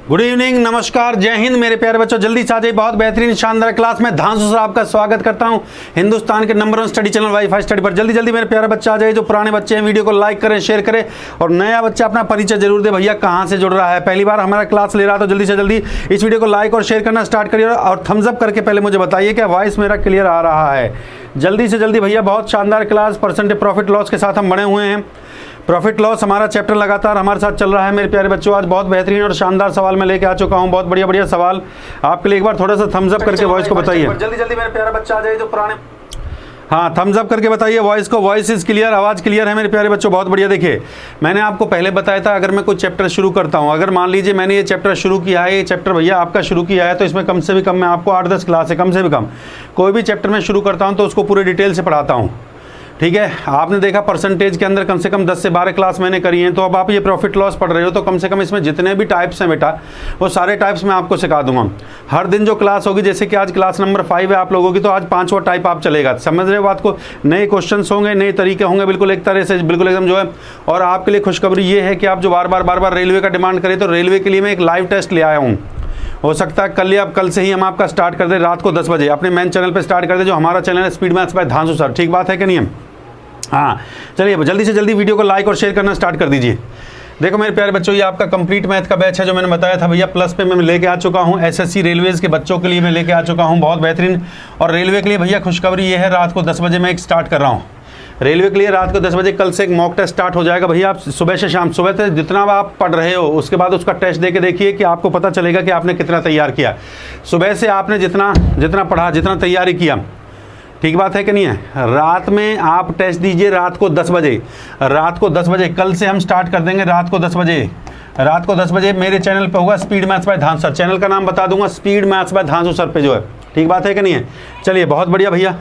Good evening, नमस्कार, जय हिंद मेरे प्यारे बच्चों। जल्दी से आ जाइए, बहुत बेहतरीन शानदार क्लास में धांसू सर आपका स्वागत करता हूं हिंदुस्तान के number 1 study channel wifi study पर। जल्दी जल्दी मेरे प्यारे बच्चे आ जाइए। जो पुराने बच्चे हैं वीडियो को लाइक करें, शेयर करें और नया बच्चा अपना परिचय जरूर दे भैया, कहाँ से जुड़ रहा है, पहली बार हमारा क्लास ले रहा है तो जल्दी से जल्दी इस वीडियो को लाइक और शेयर करना स्टार्ट करिए और थम्स अप करके पहले मुझे बताइए कि वॉइस मेरा क्लियर आ रहा है। जल्दी से जल्दी भैया, बहुत शानदार क्लास परसेंटेज प्रॉफिट लॉस के साथ हम बने हुए हैं। प्रॉफिट लॉस हमारा चैप्टर लगातार हमारे साथ चल रहा है मेरे प्यारे बच्चों। आज बहुत बेहतरीन और शानदार सवाल मैं लेके आ चुका हूँ, बहुत बढ़िया बढ़िया सवाल आपके लिए। एक बार थोड़ा सा थम्स अप करके वॉइस को बताइए। जल्दी जल्दी मेरे प्यारे बच्चा आ जाइए। जो पुराने थम्स अप करके बताइए वॉइस को। वॉइस इज क्लियर, आवाज़ क्लियर है मेरे प्यारे बच्चों, बहुत बढ़िया। देखिए, मैंने आपको पहले बताया था, अगर मैं कोई चैप्टर शुरू करता हूँ, अगर मान लीजिए मैंने ये चैप्टर शुरू किया है, ये चैप्टर भैया आपका शुरू किया है, तो इसमें कम से भी कम मैं आपको 8-10 क्लास है, कम से भी कम कोई भी चैप्टर में शुरू करता हूँ तो उसको पूरे डिटेल से पढ़ाता हूँ। ठीक है, आपने देखा परसेंटेज के अंदर कम से कम 10 से 12 क्लास मैंने करी हैं। तो अब आप ये प्रॉफिट लॉस पढ़ रहे हो तो कम से कम इसमें जितने भी टाइप्स हैं बेटा, वो सारे टाइप्स मैं आपको सिखा दूंगा। हर दिन जो क्लास होगी, जैसे कि आज क्लास नंबर 5 है आप लोगों की, तो आज 5वां टाइप आप चलेगा। समझ रहे हो बात को? नए क्वेश्चन होंगे, नए तरीके होंगे, बिल्कुल एक तरह से, बिल्कुल एकदम जो है। और आपके लिए खुशखबरी ये है कि आप जो बार बार रेलवे का डिमांड करें, तो रेलवे के लिए मैं एक लाइव टेस्ट ले आया हूँ। हो सकता है कल या कल से ही हम आपका स्टार्ट कर दें, रात को 10 बजे अपने मेन चैनल पर स्टार्ट कर दें, जो हमारा चैनल है speed maths by Dhansu sir. ठीक बात है कि नहीं है? हाँ, चलिए जल्दी से जल्दी वीडियो को लाइक और शेयर करना स्टार्ट कर दीजिए। देखो मेरे प्यारे बच्चों, ये आपका कंप्लीट मैथ का बैच है, जो मैंने बताया था भैया प्लस पे मैं लेके आ चुका हूँ। एसएससी रेलवेज के बच्चों के लिए मैं लेके आ चुका हूँ, बहुत बेहतरीन। और रेलवे के लिए भैया खुशखबरी ये है, रात को 10 बजे मैं एक स्टार्ट कर रहा हूँ रेलवे के लिए। रात को 10 बजे कल से एक मॉक टेस्ट स्टार्ट हो जाएगा भैया। आप सुबह से शाम, सुबह से जितना आप पढ़ रहे हो उसके बाद उसका टेस्ट दे के देखिए कि आपको पता चलेगा कि आपने कितना तैयार किया। सुबह से आपने जितना पढ़ा, जितना तैयारी किया, ठीक बात है कि नहीं है? रात में आप टेस्ट दीजिए रात को 10 बजे। रात को 10 बजे कल से हम स्टार्ट कर देंगे। रात को 10 बजे, रात को 10 बजे मेरे चैनल पे होगा speed maths by Dhansu sir. Channel का नाम बता दूंगा, speed maths by Dhansu sir पे जो है। ठीक बात है कि नहीं है? चलिए बहुत बढ़िया भैया।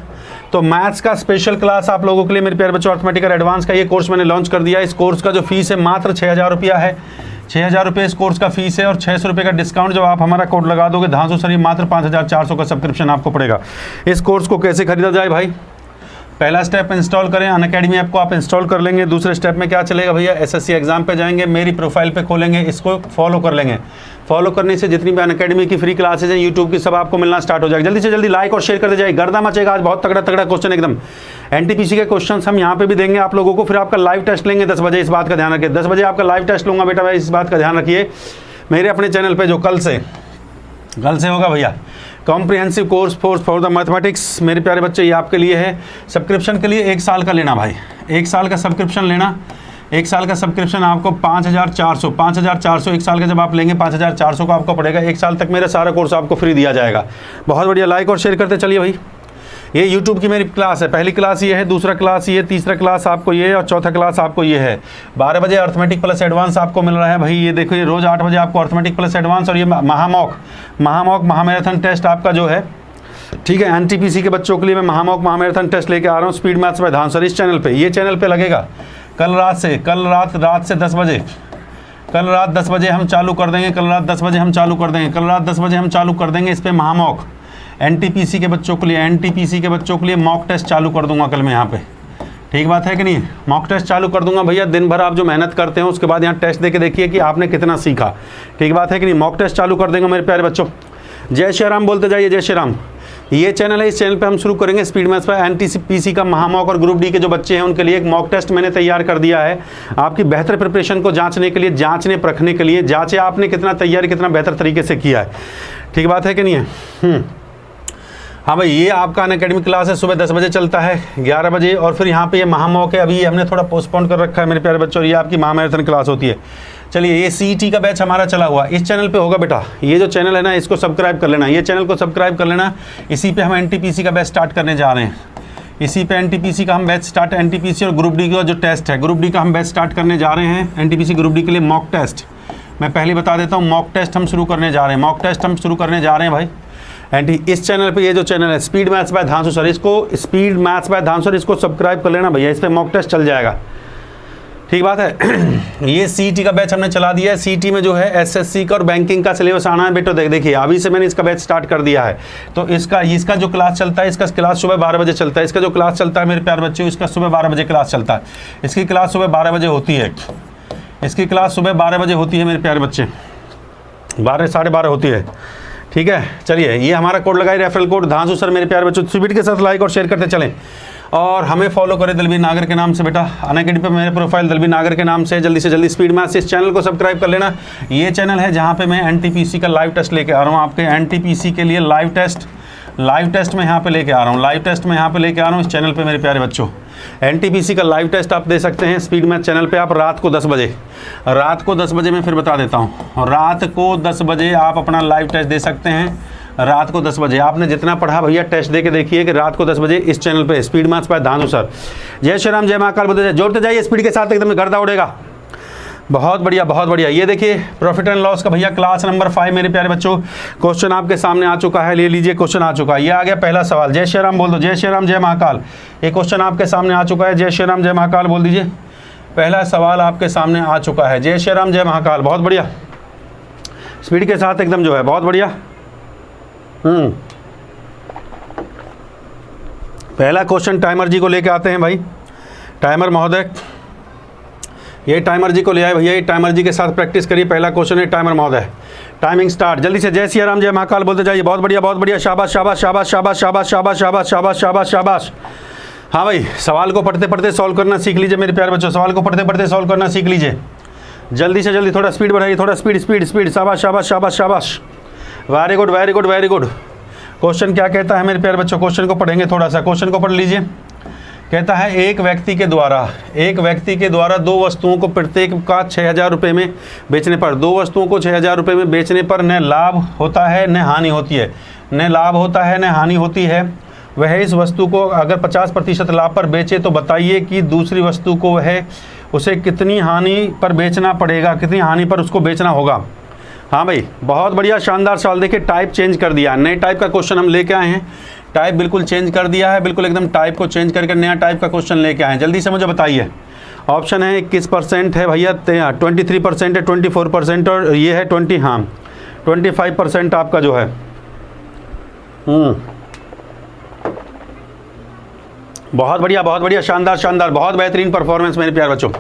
तो मैथ्स का स्पेशल क्लास आप लोगों के लिए मेरे प्यारे बच्चों, अर्थमेटिक एडवांस का ये कोर्स मैंने लॉन्च कर दिया है। इस कोर्स का जो फीस है मात्र 6000 रुपया है। 6000 रुपये इस कोर्स का फीस है और 600 रुपये का डिस्काउंट जब आप हमारा कोड लगा दोगे धांसू सर, ये मात्र 5400 का सब्सक्रिप्शन आपको पड़ेगा। इस कोर्स को कैसे खरीदा जाए भाई? पहला स्टेप इंस्टॉल करें, अनअकैडमी ऐप को आप इंस्टॉल कर लेंगे। दूसरे स्टेप में क्या चलेगा भैया? एसएससी एग्जाम पे जाएंगे, मेरी प्रोफाइल पे खोलेंगे, इसको फॉलो कर लेंगे। फॉलो करने से जितनी भी अनअकैडमी की फ्री क्लासेज हैं यूट्यूब की, सब आपको मिलना स्टार्ट हो जाएगा। जल्दी से जल्दी लाइक और शेयर करते जाइए, गर्दा मचेगा। आज बहुत तगड़ा तगड़ा क्वेश्चन एकदम एनटीपीसी के क्वेश्चन हम यहाँ पे भी देंगे आप लोगों को। फिर आपका लाइव टेस्ट लेंगे 10 बजे, इस बात का ध्यान रखिए। 10 बजे आपका लाइव टेस्ट लूँगा बेटा भाई, इस बात का ध्यान रखिए। मेरे अपने चैनल पर जो कल से होगा भैया, comprehensive course for the mathematics. मेरे प्यारे बच्चे, ये आपके लिए है। सब्सक्रिप्शन के लिए 1 साल का लेना भाई, 1 साल का सब्सक्रिप्शन लेना। 1 साल का सब्सक्रिप्शन आपको 5400 1 साल का जब आप लेंगे 5400 का आपको पड़ेगा। 1 साल तक मेरा सारा कोर्स आपको फ्री दिया जाएगा। बहुत बढ़िया, लाइक और शेयर करते चलिए भाई। ये YouTube की मेरी क्लास है, पहली क्लास ये है, दूसरा क्लास ये, तीसरा क्लास आपको ये और चौथा क्लास आपको ये है। 12 बजे अर्थमेटिक प्लस एडवांस आपको मिल रहा है भाई। ये देखो, ये रोज़ 8 बजे आपको अर्थमेटिक प्लस एडवांस और ये महामैराथन टेस्ट आपका जो है, ठीक है, एनटीपीसी के बच्चों के लिए मैं महामैराथन टेस्ट लेके आ रहा हूँ speed maths by Dhansu sir. इस चैनल पे, ये चैनल पे लगेगा। कल रात से 10 बजे, कल रात 10 बजे हम चालू कर देंगे। कल रात 10 बजे हम चालू कर देंगे इस पर महामॉक एनटीपीसी के बच्चों के लिए मॉक टेस्ट चालू कर दूंगा कल मैं यहाँ पे। ठीक बात है कि नहीं? मॉक टेस्ट चालू कर दूंगा भैया। दिन भर आप जो मेहनत करते हैं उसके बाद यहाँ टेस्ट दे के देखिए कि आपने कितना सीखा। ठीक बात है कि नहीं? मॉक टेस्ट चालू कर देंगे मेरे प्यारे बच्चों। जय श्री राम बोलते जाइए, जय श्री राम। ये चैनल है, इस चैनल पे हम शुरू करेंगे स्पीड मैथ्स पर एनटीपीसी का महामॉक और ग्रुप डी के जो बच्चे हैं उनके लिए एक मॉक टेस्ट मैंने तैयार कर दिया है। आपकी बेहतर प्रिपरेशन को जांचने के लिए, परखने के लिए, जांचे आपने कितना तैयारी, कितना बेहतर तरीके से किया है। ठीक बात है कि नहीं है? हाँ भाई, ये आपका अनअकैडमी क्लास है, सुबह 10 बजे चलता है, 11 बजे। और फिर यहाँ पे ये महामॉक है, अभी ये हमने थोड़ा पोस्टपोन कर रखा है मेरे प्यारे बच्चों। ये आपकी महामैराथन क्लास होती है। चलिए, ये सीईटी का बैच हमारा चला हुआ इस चैनल पे होगा बेटा। ये जो चैनल है ना, इसको सब्सक्राइब कर लेना, ये चैनल को सब्सक्राइब कर लेना। इसी पे हम एनटीपीसी का बैच स्टार्ट करने जा रहे हैं। इसी पे एनटीपीसी का हम बैच स्टार्ट, एनटीपीसी और ग्रुप डी का जो टेस्ट है, ग्रुप डी का हम बैच स्टार्ट करने जा रहे हैं। एनटीपीसी ग्रुप डी के लिए मॉक टेस्ट मैं पहले बता देता हूँ, मॉक टेस्ट हम शुरू करने जा रहे हैं भाई। इस चैनल पे, ये जो चैनल है speed maths by Dhansu sir, इसको सब्सक्राइब कर लेना भैया। इस पे मॉक टेस्ट चल जाएगा। ठीक बात है। ये सीईटी का बैच हमने चला दिया है। सीईटी में जो है एसएससी का और बैंकिंग का सिलेबस आना है बेटो। देखिए, अभी से मैंने इसका बैच स्टार्ट कर दिया है। तो इसका जो क्लास चलता है, इसका क्लास सुबह 12 बजे चलता है। इसका जो क्लास चलता है मेरे प्यारे बच्चों, इसका सुबह 12 बजे क्लास चलता है। इसकी क्लास सुबह 12 बजे होती है। मेरे प्यारे बच्चे। 12 साढ़े 12 होती है, ठीक है। चलिए ये हमारा कोड लगाइए, रेफरल कोड धांसू सर मेरे प्यारे बच्चों। स्पीड के साथ लाइक और शेयर करते चलें और हमें फॉलो करें दलबीर नागर के नाम से। बेटा अनअकैडमी पे मेरे प्रोफाइल दलबीर नागर के नाम से जल्दी स्पीड मैथ्स इस चैनल को सब्सक्राइब कर लेना। ये चैनल है जहाँ पे मैं एनटीपीसी का लाइव टेस्ट लेके आ रहा हूँ, आपके एनटीपीसी के लिए लाइव टेस्ट में यहाँ पे लेके आ रहा हूँ, लाइव टेस्ट में यहाँ पे लेके आ रहा हूँ इस चैनल पे मेरे प्यारे बच्चों। एनटीपीसी का लाइव टेस्ट आप दे सकते हैं स्पीड मैथ चैनल पे। आप रात को 10 बजे मैं फिर बता देता हूँ, रात को 10 बजे आप अपना लाइव टेस्ट दे सकते हैं। रात को 10 बजे आपने जितना पढ़ा भैया टेस्ट दे के देखिए कि रात को 10 बजे इस चैनल पे स्पीड मैथ्स पर धांसू सर। जय श्री राम, जय महाकाल, बोलते जोड़ते जाइए स्पीड के साथ, एकदम गर्दा उड़ेगा। बहुत बढ़िया। ये देखिए प्रॉफिट एंड लॉस का भैया क्लास नंबर 5 मेरे प्यारे बच्चों, क्वेश्चन आपके सामने आ चुका है। ले लीजिए क्वेश्चन आ चुका है, ये आ गया पहला सवाल। जय श्री राम बोल दो, जय श्री राम, जय महाकाल। ये क्वेश्चन आपके सामने आ चुका है, जय श्री राम, जय महाकाल बोल दीजिए। पहला सवाल आपके सामने आ चुका है, जय श्री राम, जय महाकाल। बहुत बढ़िया, स्पीड के साथ एकदम जो है, बहुत बढ़िया। पहला क्वेश्चन टाइमर जी को लेके आते हैं भाई, टाइमर महोदय, ये टाइमर जी को ले आए भैया, ये टाइमर जी के साथ प्रैक्टिस करिए। पहला क्वेश्चन है टाइमर महोदय, टाइमिंग स्टार्ट। जल्दी से जय श्री राम, जय महाकाल बोलते जाइए। बहुत बढ़िया, शाबाश। हाँ भाई, सवाल को पढ़ते पढ़ते सॉल्व करना सीख लीजिए मेरे प्यारे बच्चों, सवाल को पढ़ते पढ़ते सॉल्व करना सीख लीजिए। जल्दी से जल्दी, थोड़ा स्पीड बढ़ाइए, थोड़ा स्पीड। शाबाश। Very good. क्वेश्चन क्या कहता है मेरे प्यारे बच्चों, क्वेश्चन को पढ़ेंगे थोड़ा सा, क्वेश्चन को पढ़ लीजिए। कहता है एक व्यक्ति के द्वारा दो वस्तुओं को प्रत्येक का 6,000 रुपये में बेचने पर, दो वस्तुओं को 6,000 रुपये में बेचने पर न लाभ होता है न हानि होती है। वह इस वस्तु को अगर 50% लाभ पर बेचे तो बताइए कि दूसरी वस्तु को वह उसे कितनी हानि पर बेचना पड़ेगा, कितनी हानि पर उसको बेचना होगा। हाँ भाई, बहुत बढ़िया, शानदार सवाल। देखिए टाइप चेंज कर दिया, नए टाइप का क्वेश्चन हम लेके आए हैं, टाइप बिल्कुल चेंज कर दिया है, बिल्कुल एकदम टाइप को चेंज करके नया टाइप का क्वेश्चन लेके आए हैं। जल्दी से मुझे बताइए। ऑप्शन है 21% है भैया, 23% है, 24% और ये है 25% आपका जो है। बहुत बढ़िया, शानदार, बहुत बेहतरीन परफॉर्मेंस मेरे प्यारे बच्चों।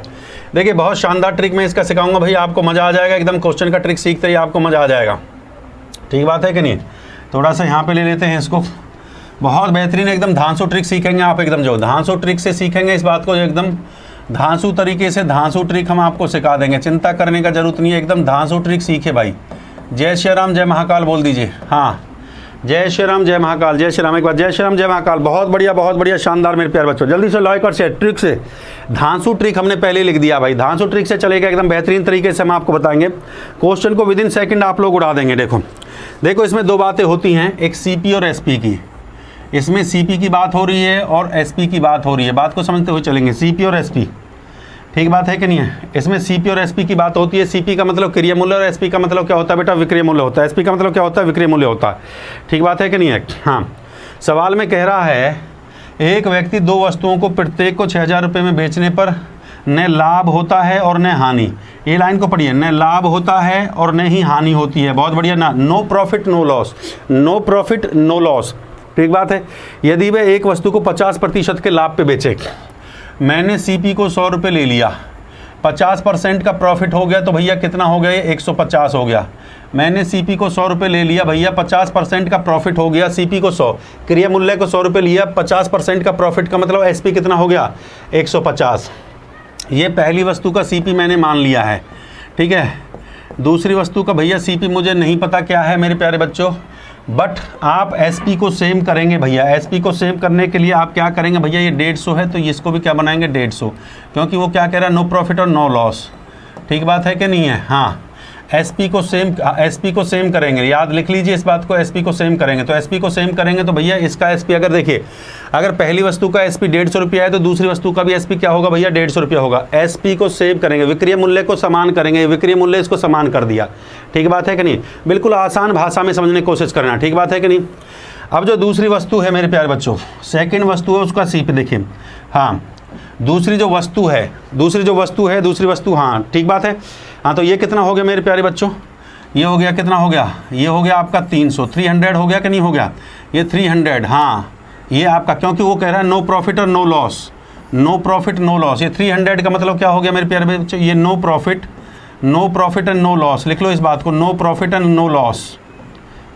देखिए बहुत शानदार ट्रिक मैं इसका सिखाऊंगा भैया, आपको मज़ा आ जाएगा एकदम। क्वेश्चन का ट्रिक सीखते ही आपको मज़ा आ जाएगा, ठीक बात है कि नहीं। थोड़ा सा यहाँ पे ले लेते हैं इसको, बहुत बेहतरीन एकदम धांसू ट्रिक सीखेंगे आप, एकदम जो धांसू ट्रिक से सीखेंगे इस बात को, एकदम धांसू तरीके से धांसू ट्रिक हम आपको सिखा देंगे, चिंता करने का जरूरत नहीं है, एकदम धांसू ट्रिक सीखे भाई। जय श्री राम, जय महाकाल बोल दीजिए। हाँ, जय श्री राम, जय महाकाल, जय श्री राम, एक बार जय श्री राम, जय महाकाल। बहुत बढ़िया, शानदार मेरे प्यारे बच्चों। जल्दी से लाइक और शेयर। ट्रिक से धांसू ट्रिक हमने पहले ही लिख दिया भाई, धांसू ट्रिक से चलेगा एकदम बेहतरीन तरीके से हम आपको बताएंगे। क्वेश्चन को विदिन सेकंड आप लोग उड़ा देंगे। देखो इसमें दो बातें होती हैं, एक सीपी और एसपी की। इसमें सीपी की बात हो रही है और एसपी की बात हो रही है, बात को समझते हुए चलेंगे। सीपी और एसपी, ठीक बात है कि नहीं है। इसमें सीपी और एसपी की बात होती है। सीपी का मतलब क्रिया मूल्य और एसपी का मतलब क्या होता है बेटा, विक्रय मूल्य होता है। एसपी का मतलब क्या होता है, विक्रय मूल्य होता है, ठीक बात है कि नहीं है। हाँ, सवाल में कह रहा है एक व्यक्ति दो वस्तुओं को प्रत्येक को 6,000 रुपये में बेचने पर न लाभ होता है और न हानि। ये लाइन को पढ़िए, न लाभ होता है और न ही हानि होती है। बहुत बढ़िया ना, नो प्रॉफिट नो लॉस, ठीक बात है। यदि वह एक वस्तु को 50% के लाभ पे बेचे, मैंने सीपी को 100 रुपये ले लिया, 50% का प्रॉफिट हो गया तो भैया कितना हो गया, 150 हो गया। मैंने सीपी को 100 रुपये ले लिया भैया, 50% का प्रॉफिट हो गया, सीपी को 100, क्रिया मूल्य को 100 रुपये लिया, 50% का प्रॉफिट का मतलब एसपी कितना हो गया, 150। ये पहली वस्तु का सीपी मैंने मान लिया है, ठीक है। दूसरी वस्तु का भैया सीपी मुझे नहीं पता क्या है मेरे प्यारे बच्चों, बट आप एसपी को सेम करेंगे भैया। एसपी को सेम करने के लिए आप क्या करेंगे भैया, ये 150 है तो इसको भी क्या बनाएंगे 150, क्योंकि वो क्या कह रहा है, नो प्रॉफिट और नो लॉस, ठीक बात है कि नहीं है। हाँ, एसपी को सेम करेंगे, याद लिख लीजिए इस बात को, एसपी को सेम करेंगे। तो एसपी को सेम करेंगे तो भैया इसका एसपी अगर देखिए, अगर पहली वस्तु का एसपी 150 रुपया है तो दूसरी वस्तु का भी एसपी क्या होगा भैया, 150 रुपया होगा। एसपी को सेव करेंगे, विक्रय मूल्य को समान करेंगे, विक्रय मूल्य इसको समान कर दिया, ठीक बात है कि नहीं। बिल्कुल आसान भाषा में समझने की कोशिश करना, ठीक बात है कि नहीं। अब जो दूसरी वस्तु है मेरे प्यारे बच्चों, सेकेंड वस्तु है, उसका सीपी देखिए। हाँ, दूसरी वस्तु, हाँ ठीक बात है। हाँ, तो ये कितना हो गया मेरे प्यारे बच्चों, ये हो गया कितना हो गया, ये हो गया आपका 300 हो गया कि नहीं हो गया, ये 300। हाँ, ये आपका, क्योंकि वो कह रहा है नो प्रॉफिट और no loss, no profit no loss. ये 300 का मतलब क्या हो गया मेरे प्यारे बच्चों, ये no profit no profit and no loss, लिख लो इस बात को, no profit and no loss,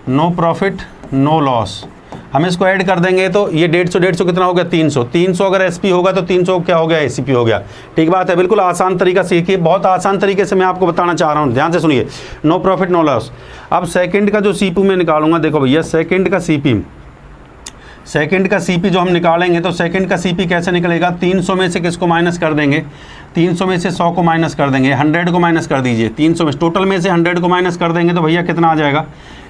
no profit no loss. हम इसको ऐड कर देंगे तो ये 150 कितना हो गया 300, 300 अगर एसपी होगा तो 300 क्या हो गया एसीपी हो गया। ठीक बात है, बिल्कुल आसान तरीका सीखिए, बहुत आसान तरीके से मैं आपको बताना चाह रहा हूँ, ध्यान से सुनिए। No profit no loss. अब सेकंड का जो सीपी मैं निकालूंगा, देखो भैया सेकंड का सीपी जो हम निकालेंगे तो सेकंड का सीपी कैसे निकलेगा, 300 में से किसको माइनस कर देंगे, 300 में से 100 को माइनस कर देंगे, 100 को माइनस कर दीजिए, 300 में टोटल में से 100 को माइनस कर देंगे तो भैया कितना आ जाएगा,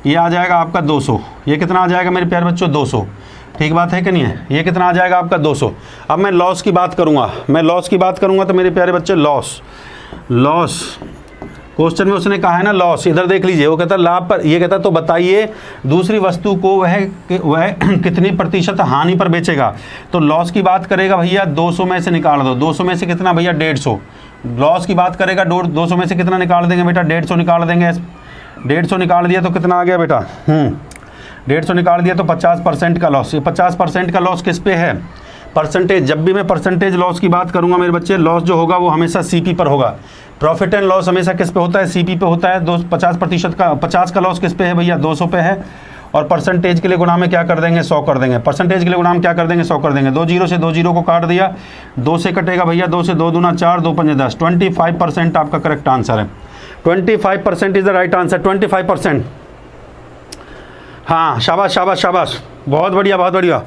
ये आ जाएगा आपका 200। ये कितना आ जाएगा मेरे प्यारे बच्चों 200। ठीक बात है कि नहीं है, ये कितना आ जाएगा आपका 200। अब मैं लॉस की बात करूँगा, तो मेरे प्यारे बच्चे लॉस क्वेश्चन में उसने कहा है ना लॉस, इधर देख लीजिए, वो कहता लाभ पर, ये कहता तो बताइए दूसरी वस्तु को वह कितनी प्रतिशत हानि पर बेचेगा। तो लॉस की बात करेगा भैया 200 में से निकाल दो, 200 में से कितना भैया 150। लॉस की बात करेगा 200 में से कितना निकाल देंगे बेटा 150 निकाल देंगे, 150 निकाल दिया तो कितना आ गया बेटा 150 निकाल दिया तो 50% का लॉस। ये 50% का लॉस किस पे है, परसेंटेज। जब भी मैं परसेंटेज लॉस की बात करूंगा मेरे बच्चे, लॉस जो होगा वो हमेशा सीपी पर होगा। प्रॉफिट एंड लॉस हमेशा किस पे होता है, सीपी पे होता है। 50% का 50 का लॉस किस पे है भैया 200 पे है, और परसेंटेज के लिए गुणा में क्या कर देंगे 100 कर देंगे, परसेंटेज के लिए गुणा में क्या कर देंगे 100 कर देंगे। 2 जीरो से 2 जीरो को काट दिया, 2 से कटेगा भैया 2 से 2 दूना 4, 2 पंजे 10, 25% आपका करेक्ट आंसर है। 25% इज द राइट आंसर, 25%। हाँ शाबाश शाबाश शाबाश, बहुत बढ़िया बहुत बढ़िया।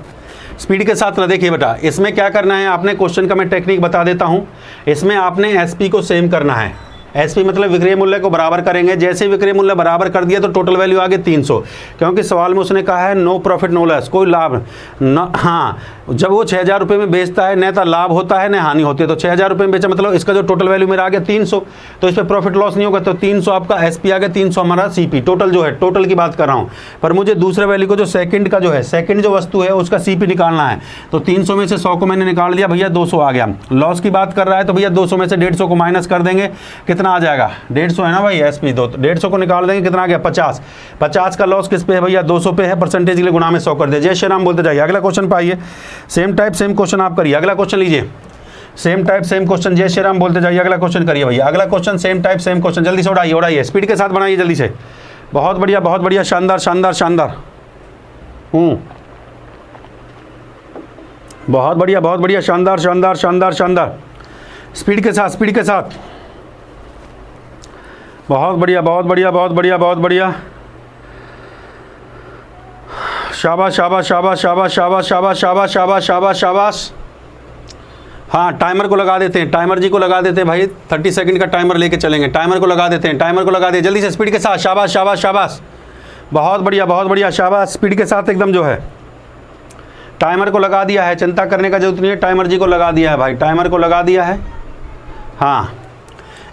स्पीड के साथ ना देखिए बेटा, इसमें क्या करना है आपने, क्वेश्चन का मैं टेक्निक बता देता हूँ। इसमें आपने एसपी को सेम करना है, एसपी मतलब विक्रय मूल्य को बराबर करेंगे। जैसे विक्रय मूल्य बराबर कर दिया तो टोटल वैल्यू आ गई 300, क्योंकि सवाल में उसने कहा है नो प्रॉफिट नो लॉस, कोई लाभ न। हाँ जब वो 6000 रुपये में बेचता है न तो लाभ होता है न हानि होती है, तो 6000 रुपये में बेचा मतलब इसका जो टोटल वैल्यू मेरा आ गया 300, तो इस पर प्रॉफिट लॉस नहीं होगा। तो 300 आपका एसपी आ गया, 300 हमारा सीपी, टोटल जो है टोटल की बात कर रहा हूँ। पर मुझे दूसरे वैल्यू को जो सेकंड का जो है, सेकंड जो वस्तु है उसका सीपी निकालना है। तो 300 में से 100 को मैंने निकाल दिया भैया 200 आ गया। लॉस की बात कर रहा है तो भैया 200 में से 150 को माइनस कर देंगे, कितना आ जाएगा 150 है ना भाई एसपी, 150 को निकाल देंगे कितना आ गया 50। 50 का लॉस किस पे है भैया 200 पे है, परसेंटेज के लिए गुणा में 100 कर दिया। जय श्री राम बोलते जाइए। अगला क्वेश्चन पे आइए, सेम टाइप सेम क्वेश्चन आप करिए। अगला क्वेश्चन लीजिए, सेम टाइप सेम क्वेश्चन, जय श्री राम बोलते जाइए। अगला क्वेश्चन करिए भैया, अगला question same type same question, जल्दी से उड़ाइए, स्पीड के साथ बनाइए जल्दी से। बहुत बढ़िया शानदार शानदार शानदार। बहुत बढ़िया शानदार शानदार शानदार शानदार, स्पीड के साथ बहुत बढ़िया। शाबाश शाबाश शाबाश शाबाश शाबाश शाबाश शाबाश शाबाश शाबाश शाबाश। हाँ टाइमर को लगा देते हैं, टाइमर जी को लगा देते हैं भाई, 30 सेकंड का टाइमर लेके चलेंगे। टाइमर को लगा देते हैं, टाइमर को लगा दिए जल्दी से, स्पीड के साथ। शाबाश शाबाश शाबाश, बहुत बढ़िया शाबाश, स्पीड के साथ एकदम जो है। टाइमर को लगा दिया है, चिंता करने का जरूरत नहीं है, टाइमर जी को लगा दिया है भाई, टाइमर को लगा दिया है। हाँ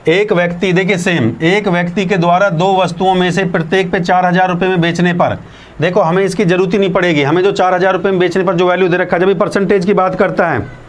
एक व्यक्ति, देखिए सेम, एक व्यक्ति के द्वारा 2 वस्तुओं में से प्रत्येक पे 4000 रुपये में बेचने पर, देखो हमें इसकी जरूरत ही नहीं पड़ेगी, हमें जो 4000 रुपये में बेचने पर जो वैल्यू दे रखा है, जब भी परसेंटेज की बात करता है,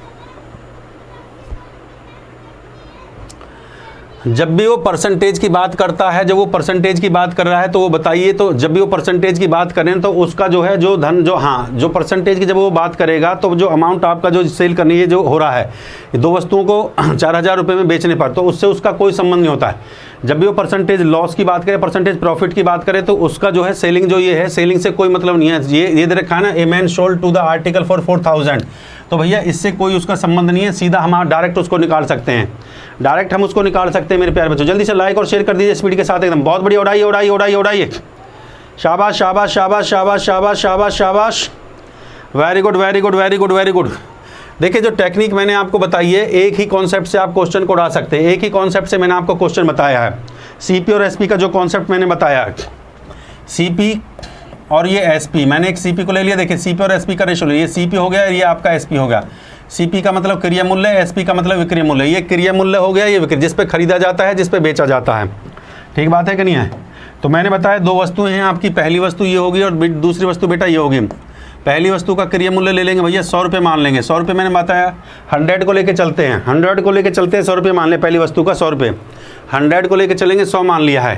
जब भी वो परसेंटेज की बात करता है, जब वो परसेंटेज की बात कर रहा है तो वो बताइए, तो जब भी वो परसेंटेज की बात करें तो उसका जो है जो धन जो, हाँ जो परसेंटेज की जब वो बात करेगा तो जो अमाउंट आपका जो सेल करनी है जो हो रहा है 2 वस्तुओं को 4000 रुपये में बेचने पर, तो उससे उसका कोई संबंध नहीं होता है। जब भी वो परसेंटेज लॉस की बात करें, परसेंटेज प्रॉफिट की बात करें, तो उसका जो है सेलिंग जो ये है, सेलिंग से कोई मतलब नहीं है। ये दे रखा है ना, a man sold to the article for 4000, तो भैया इससे कोई उसका संबंध नहीं है, सीधा हम डायरेक्ट उसको निकाल सकते हैं, डायरेक्ट हम उसको निकाल सकते हैं मेरे प्यारे बच्चों। जल्दी से लाइक और शेयर कर दीजिए स्पीड के साथ एकदम, बहुत बढ़िया, उड़ाइए। शाबाश शाबाश शाबाश शाबाश शाबाश शाबाश शाबाश, वेरी गुड। देखिए जो टेक्निक मैंने आपको बताई है, एक ही कॉन्सेप्ट से आप क्वेश्चन को उड़ा सकते हैं, एक ही कॉन्सेप्ट से मैंने आपको क्वेश्चन बताया है। सीपी और एसपी का जो कॉन्सेप्ट मैंने बताया है, सीपी और ये एसपी, मैंने एक सीपी को ले लिया, देखिए सीपी और एसपी का रेशो, ये सीपी हो गया, ये आपका एसपी हो गया। सीपी का मतलब क्रिया मूल्य, एसपी का मतलब विक्रय मूल्य। ये क्रिया मूल्य हो गया, ये विक्रय, जिस पे खरीदा जाता है, जिस पे बेचा जाता है। ठीक बात है कि नहीं है? तो मैंने बताया 2 वस्तुएं हैं आपकी, पहली वस्तु ये होगी और दूसरी वस्तु बेटा ये होगी। पहली वस्तु का क्रिया मूल्य ले लेंगे भैया 100 रुपये मान लेंगे, 100 रुपये मैंने बताया, 100 को लेके चलते हैं, 100 को लेके चलते हैं, 100 रुपये मान ले, पहली वस्तु का 100 रुपये, 100 को लेके चलेंगे, 100 मान लिया है।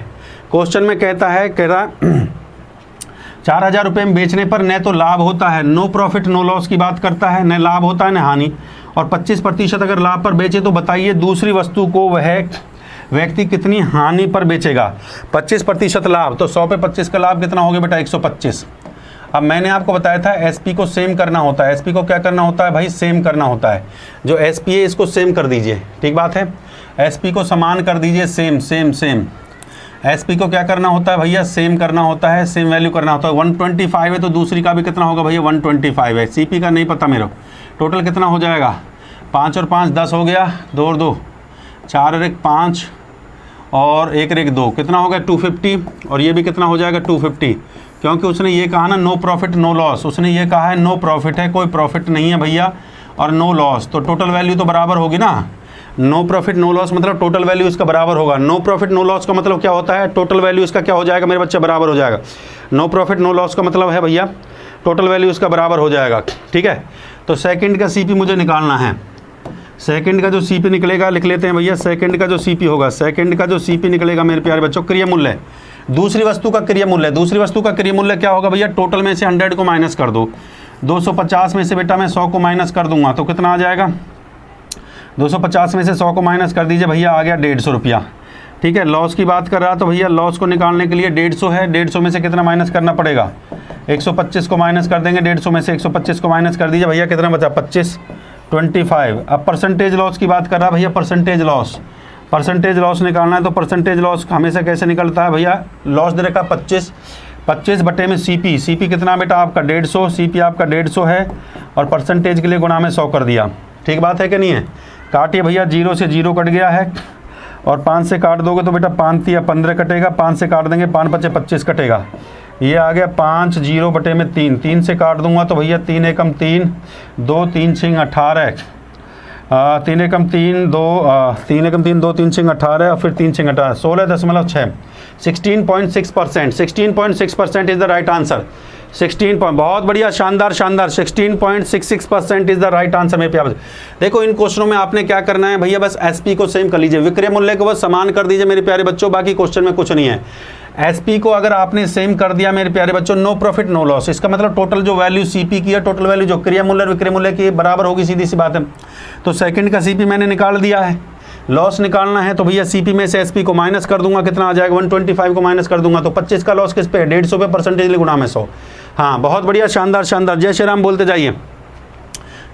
क्वेश्चन में कह रहा 4000 रुपये में बेचने पर न तो लाभ होता है, नो प्रॉफिट नो लॉस की बात करता है, न लाभ होता है न हानि, और 25% अगर लाभ पर बेचे तो बताइए दूसरी वस्तु को वह व्यक्ति कितनी हानि पर बेचेगा? 25% लाभ, तो 100 पे 25 का लाभ कितना हो गया बेटा? 125। अब मैंने आपको बताया था एसपी को सेम करना होता है। एसपी को क्या करना होता है भाई? सेम करना होता है। जो एसपी है इसको सेम कर दीजिए, ठीक बात है। एसपी को समान कर दीजिए, सेम सेम सेम। एसपी को क्या करना होता है भैया? सेम करना होता है, सेम वैल्यू करना होता है। 125 है तो दूसरी का भी कितना होगा भैया? 125 है। सीपी का नहीं पता मेरे को, टोटल कितना हो जाएगा? 5 और 5 10 हो गया, 2 और 2 4 और 1 5 और 1 और 1 2, कितना हो गया? 250। और ये भी कितना हो जाएगा? 250, क्योंकि उसने ये कहा ना नो प्रॉफिट नो लॉस। उसने ये कहा है नो प्रॉफिट है, कोई प्रॉफिट नहीं है भैया, और नो लॉस, तो टोटल वैल्यू तो बराबर होगी ना। नो प्रॉफिट नो लॉस मतलब टोटल वैल्यू इसका बराबर होगा। नो प्रॉफिट नो लॉस का मतलब क्या होता है? टोटल वैल्यू इसका क्या हो जाएगा मेरे बच्चे? बराबर हो जाएगा। नो प्रॉफिट नो लॉस का मतलब है भैया टोटल वैल्यू इसका बराबर हो जाएगा, ठीक है। तो सेकंड का सीपी मुझे निकालना है। सेकंड का जो सीपी निकलेगा लिख लेते हैं भैया। सेकंड का जो सीपी होगा, सेकंड का जो सीपी निकलेगा मेरे प्यारे बच्चों, क्रिया मूल्य, दूसरी वस्तु का क्रिया मूल्य। दूसरी वस्तु का क्रिया मूल्य क्या होगा भैया? टोटल में से 100 को माइनस कर दो। 250 में से बेटा मैं 100 को माइनस कर दूंगा तो कितना आ जाएगा? 250 में से 100 को माइनस कर दीजिए भैया, आ गया 150 रुपया, ठीक है। लॉस की बात कर रहा तो भैया लॉस को निकालने के लिए 150 है, 150 में से कितना माइनस करना पड़ेगा? 125 को माइनस कर देंगे, 150 में से 125 को माइनस कर दीजिए भैया, कितना बचा? 25 25। अब परसेंटेज लॉस की बात कर रहा भैया, परसेंटेज लॉस। परसेंटेज लॉस निकालना है तो परसेंटेज लॉस हमेशा कैसे निकलता है भैया? लॉस दे रखा 25 बटे में सीपी। सीपी कितना बेटा आपका? 150। सीपी आपका 150 है और परसेंटेज के लिए गुणा में 100 कर दिया, ठीक बात है कि नहीं है। काटिए भैया, 0 से 0 कट गया है और 5 से काट दोगे तो बेटा 5 या 15 कटेगा। 5 से काट देंगे, 5 बचे 25 कटेगा। ये आ गया 5 0 बटे में 3। 3 से काट दूंगा तो भैया 3 एकम 3, 2 3 6 18, 3 एकम 3 2 3 एकम 3 2 3 6 18 और फिर 3 6 18, 16.6, 16.6%। 16.6% इज़ द राइट आंसर। 16 बहुत बढ़िया, शानदार शानदार। 16.66% इज़ द राइट आंसर मेरे प्यारे। देखो इन क्वेश्चनों में आपने क्या करना है भैया? बस एसपी को सेम कर लीजिए, विक्रय मूल्य को बस समान कर दीजिए मेरे प्यारे बच्चों, बाकी क्वेश्चन में कुछ नहीं है। एसपी को अगर आपने सेम कर दिया मेरे प्यारे बच्चों, नो प्रॉफिट नो लॉस, इसका मतलब टोटल जो वैल्यू सीपी की है, टोटल वैल्यू जो क्रिया मूल्य विक्रय मूल्य की बराबर होगी, सीधी सी बात है। तो सेकंड का सीपी मैंने निकाल दिया है। लॉस निकालना है तो भैया सीपी में से एसपी को माइनस कर दूंगा, कितना आ जाएगा? 125 को माइनस कर दूंगा तो 25 का लॉस किस पे? 150 पे, परसेंटेज गुणा में 100। हाँ बहुत बढ़िया, शानदार शानदार। जय श्री राम बोलते जाइए।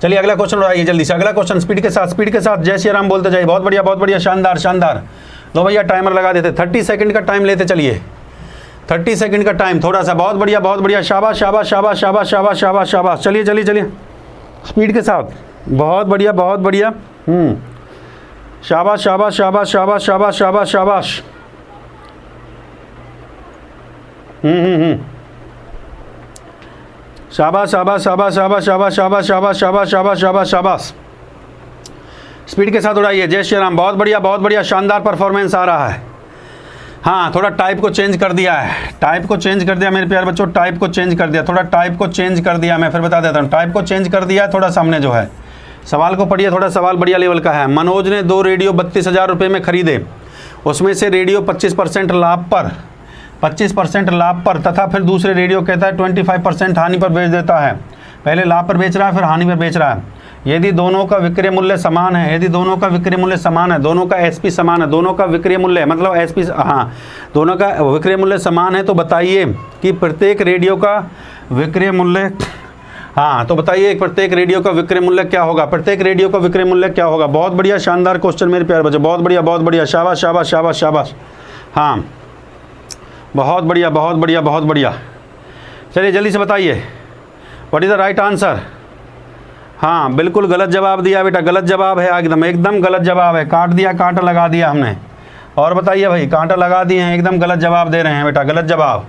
चलिए अगला क्वेश्चन उठाइए जल्दी से, अगला क्वेश्चन स्पीड के साथ जय श्री राम बोलते जाइए। बहुत बढ़िया शानदार शानदार। लो भैया टाइमर लगा देते, 30 सेकंड का टाइम लेते चलिए, 30 सेकंड का टाइम थोड़ा सा। बहुत बढ़िया, शाबाश शाबाश शाबाश शाबाश शाबाश शाबाश शाबाश। चलिए स्पीड के साथ, बहुत बढ़िया शाबाश शाबाश शाबाश शाबाश शाबाश शाबाश शाबाश। शाबाश शाबाश शाबाश शाबाश शाबाश शाबाश शाबाश शाबाश शाबाश शाबाश शाबाश। स्पीड के साथ उड़ाइए। जय श्री राम। बहुत बढ़िया शानदार परफॉर्मेंस आ रहा है। हाँ थोड़ा टाइप को चेंज कर दिया है, टाइप को चेंज कर दिया मेरे प्यारे बच्चों, टाइप को चेंज कर दिया, थोड़ा टाइप को चेंज कर दिया। मैं फिर बता देता हूँ, टाइप को चेंज कर दिया थोड़ा। सामने जो है सवाल को पढ़िए, थोड़ा सवाल बढ़िया लेवल का है। मनोज ने 2 रेडियो 32,000 रुपये में खरीदे, उसमें से रेडियो 25% लाभ पर तथा फिर दूसरे रेडियो कहता है 25% हानि पर बेच देता है। पहले लाभ पर बेच रहा है, फिर हानि पर बेच रहा है। यदि दोनों का विक्रय मूल्य समान है, दोनों का एसपी समान है, दोनों का विक्रय मूल्य मतलब एसपी, हाँ दोनों का विक्रय मूल्य समान है, तो बताइए कि प्रत्येक रेडियो का विक्रय मूल्य, हाँ तो बताइए प्रत्येक रेडियो का विक्रय मूल्य क्या होगा? प्रत्येक रेडियो का विक्रय मूल्य क्या होगा? बहुत बढ़िया शानदार क्वेश्चन मेरे प्यारे बच्चों, बहुत बढ़िया, शाबाश शाबाश शाबाश शाबाश। हाँ बहुत बढ़िया। चलिए जल्दी से बताइए, what is the right answer? हाँ बिल्कुल गलत जवाब दिया बेटा, गलत जवाब है, एकदम गलत जवाब है। काट दिया, कांटा लगा दिया हमने। और बताइए भाई, कांटा लगा दिए हैं, एकदम गलत जवाब दे रहे हैं बेटा, गलत जवाब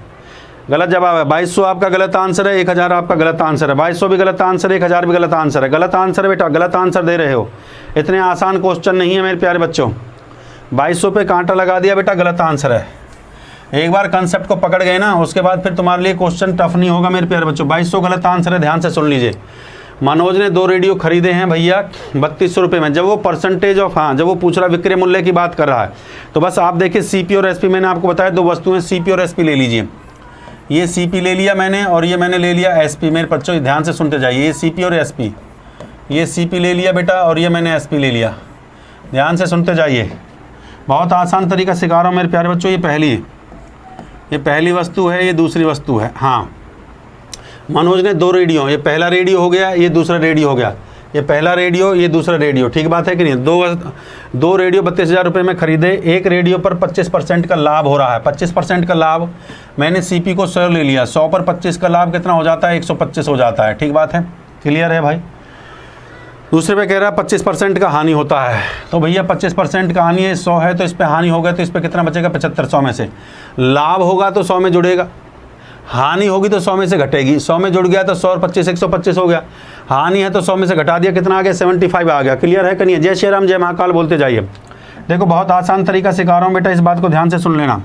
है। 2200 आपका गलत आंसर है, 1000 आपका गलत आंसर है। 2200 भी गलत आंसर है, 1000 भी गलत आंसर है। गलत आंसर है बेटा, गलत आंसर दे रहे हो। इतने आसान क्वेश्चन नहीं है मेरे प्यारे बच्चों। 2200 पे कांटा लगा दिया बेटा, गलत आंसर है। एक बार कंसेप्ट को पकड़ गए ना, उसके बाद फिर तुम्हारे लिए क्वेश्चन टफ नहीं होगा मेरे प्यारे बच्चों। 2200 गलत आंसर है, ध्यान से सुन लीजिए। मनोज ने 2 रेडियो खरीदे हैं भैया 3200 रुपये में। जब वो परसेंटेज ऑफ, हाँ जब वो पूछ रहा विक्रय मूल्य की बात कर रहा है, तो बस आप देखिए सीपी और एसपी, मैंने आपको बताया 2 वस्तुएं, सीपी और एसपी ले लीजिए। ये सीपी ले लिया मैंने और ये मैंने ले लिया एसपी। मेरे बच्चों ध्यान से सुनते जाइए, ये सीपी और एसपी, ये सीपी ले लिया बेटा और ये मैंने एसपी ले लिया। ध्यान से सुनते जाइए, बहुत आसान तरीका सिखा रहा हूँ मेरे प्यारे बच्चों। ये पहली वस्तु है, ये दूसरी वस्तु है। हाँ, मनोज ने 2 रेडियो, ये पहला रेडियो हो गया, ये दूसरा रेडियो हो गया, ये पहला रेडियो, ये दूसरा रेडियो, ठीक बात है कि नहीं। दो रेडियो 32,000 रुपये में खरीदे, एक रेडियो पर 25% का लाभ हो रहा है। 25% का लाभ, मैंने सीपी को 100 ले लिया, 100 पर 25 का लाभ कितना हो जाता है, 125 हो जाता है, ठीक बात है, क्लियर है भाई। दूसरे पे कह रहा है 25% का हानि होता है, तो भैया 25% का हानि है, 100 है तो इस पर हानि होगा, तो इस पर कितना बचेगा, 75। 100 में से लाभ होगा तो 100 में जुड़ेगा, हानि होगी तो 100 में से घटेगी। 100 में जुड़ गया तो 100 और 25 125 हो गया, हानि है तो 100 में से घटा दिया, कितना आ गया, 75 आ गया। क्लियर है कि नहीं। जय श्री राम, जय महाकाल बोलते जाइए। देखो बहुत आसान तरीका सिखा रहा हूँ बेटा, इस बात को ध्यान से सुन लेना।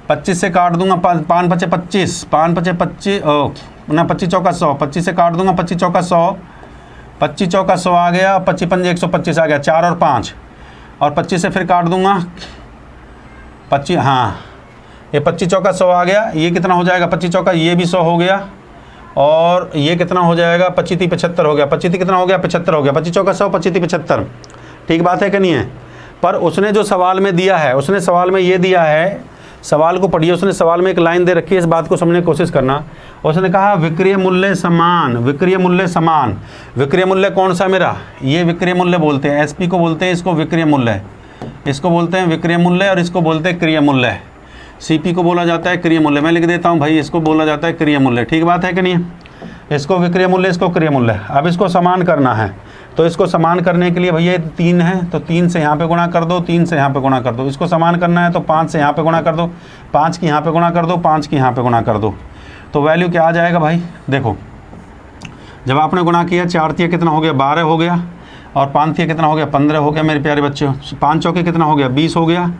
25 से काट दूंगा, 5 पचे 25, 5 पचे 25 ना, 25 चौका 100, 25 से काट दूंगा, 25 चौका 100, 25 चौका 100 आ गया, 25 पंजे 125 आ गया, 4 और 5, और 25 से फिर काट दूंगा 25, हाँ ये 25 चौका 100 आ गया, ये कितना हो जाएगा, 25 चौका, ये भी 100 हो गया, और ये कितना हो जाएगा, 25 75 हो गया, 25 कितना हो गया, 75 हो गया, 25 चौका 100, 25 75, ठीक बात है कि नहीं है। पर उसने जो सवाल में दिया है, उसने सवाल में ये दिया है, सवाल को पढ़िए, उसने सवाल में एक लाइन दे रखी है, इस बात को समझने की कोशिश करना। उसने कहा विक्रय मूल्य समान, विक्रय मूल्य समान। विक्रय मूल्य कौन सा मेरा, ये विक्रय मूल्य बोलते हैं, एसपी को बोलते हैं, इसको विक्रय मूल्य, इसको बोलते हैं विक्रय मूल्य, और इसको बोलते हैं क्रिय मूल्य। सीपी को बोला जाता है क्रिय मूल्य, मैं लिख देता हूँ भाई, इसको बोला जाता है क्रिय मूल्य, ठीक बात है कि नहीं। इसको विक्रय मूल्य, इसको क्रिय मूल्य। अब इसको समान करना है, तो इसको समान करने के लिए भैया 3 है, तो 3 से यहाँ पे गुणा कर दो, 3 से यहाँ पे गुणा कर दो। इसको समान करना है तो 5 से यहाँ पे गुणा कर दो, 5 की यहाँ पे गुणा कर दो, 5 की यहाँ पे गुणा कर दो, तो वैल्यू क्या आ जाएगा भाई। देखो जब आपने गुणा किया, 4 तिया कितना हो गया, 12 हो गया, और 5 तिया कितना हो गया, 15 हो गया मेरे प्यारे बच्चों। 5 चौके कितना हो गया, 20 हो गया,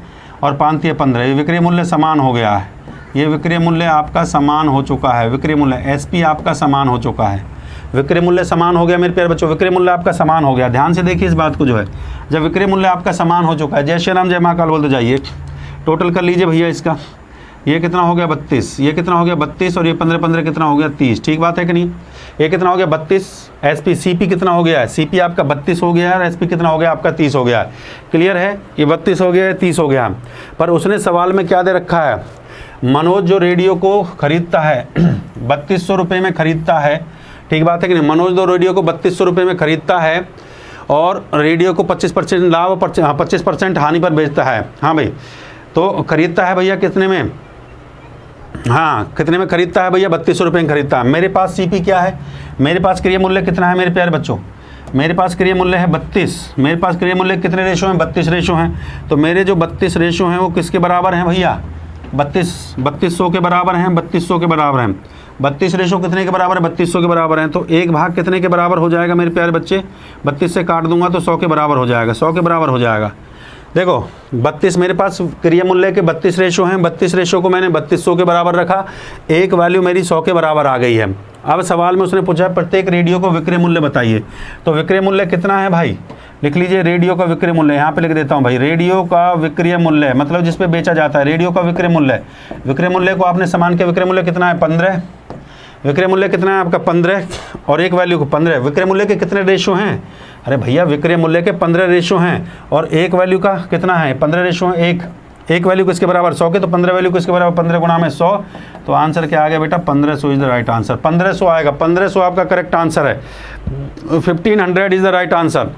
और 5 तिया 15। ये विक्रय मूल्य समान हो गया है, ये विक्रय मूल्य आपका समान हो चुका है, विक्रय मूल्य एसपी आपका समान हो चुका है, विक्रय मूल्य समान हो गया मेरे प्यारे बच्चों, विक्रय मूल्य आपका समान हो गया। ध्यान से देखिए इस बात को जो है, जब विक्रय मूल्य आपका समान हो चुका है, जय श्री राम जय महाकाल बोलते जाइए। टोटल कर लीजिए भैया इसका, ये कितना हो गया 32, ये कितना हो गया 32, और ये 15 कितना हो गया 30, ठीक बात है कि नहीं। ये कितना हो गया 32, एसपी सीपी कितना हो गया है, सीपी आपका 32 हो गया है, और एसपी कितना हो गया आपका 30 हो गया है। क्लियर है, ये 32 हो गया है, 30 हो गया। पर उसने सवाल में क्या दे रखा है, मनोज जो रेडियो को खरीदता है 3200 रुपये में खरीदता है, ठीक बात है कि नहीं। मनोज दो रेडियो को 3200 रुपये में खरीदता है, और रेडियो को 25% लाभ, 25% हानि पर बेचता है। हाँ भाई, तो खरीदता है भैया कितने में, हाँ कितने में खरीदता है भैया, 3200 रुपये में खरीदता है। मेरे पास सीपी क्या है, मेरे पास क्रिय मूल्य कितना है मेरे प्यारे बच्चों, मेरे पास क्रिय मूल्य है 32। मेरे पास क्रिय मूल्य कितने रेशो हैं, 32 रेशो हैं। तो मेरे जो 32 रेशो हैं वो किसके बराबर हैं भैया, 3200 के बराबर हैं, 3200 के बराबर हैं। 32 रेशो कितने के बराबर है, 3200 के बराबर हैं। तो एक भाग कितने के बराबर हो जाएगा मेरे प्यारे बच्चे, 32 से काट दूंगा तो 100 के बराबर हो जाएगा, 100 के बराबर हो जाएगा। देखो 32 मेरे पास क्रिया मूल्य के 32 रेशो हैं, 32 रेशो को मैंने 3200 के बराबर रखा, एक वैल्यू मेरी 100 के बराबर आ गई है। अब सवाल में उसने पूछा प्रत्येक रेडियो को विक्रय मूल्य बताइए, तो विक्रय मूल्य कितना है भाई, लिख लीजिए रेडियो का विक्रय मूल्य, यहाँ पे लिख देता हूँ भाई, रेडियो का विक्रय मूल्य मतलब जिस पे बेचा जाता है, रेडियो का विक्रय मूल्य। विक्रय मूल्य को आपने सामान के विक्रय मूल्य कितना है 15, विक्रय मूल्य कितना है आपका 15, और एक वैल्यू को 15। विक्रय मूल्य के कितने रेशो हैं, अरे भैया विक्रय मूल्य के 15 रेशो हैं, और एक वैल्यू का कितना है 15 रेशो है, एक वैल्यू किसके बराबर 100 के, तो 15 वैल्यू किसके बराबर 15 गुणा में 100, तो आंसर क्या आ गया बेटा 1500 इज द राइट आंसर। 1500 आएगा, 1500 आपका करेक्ट आंसर है, 1500 इज द राइट आंसर।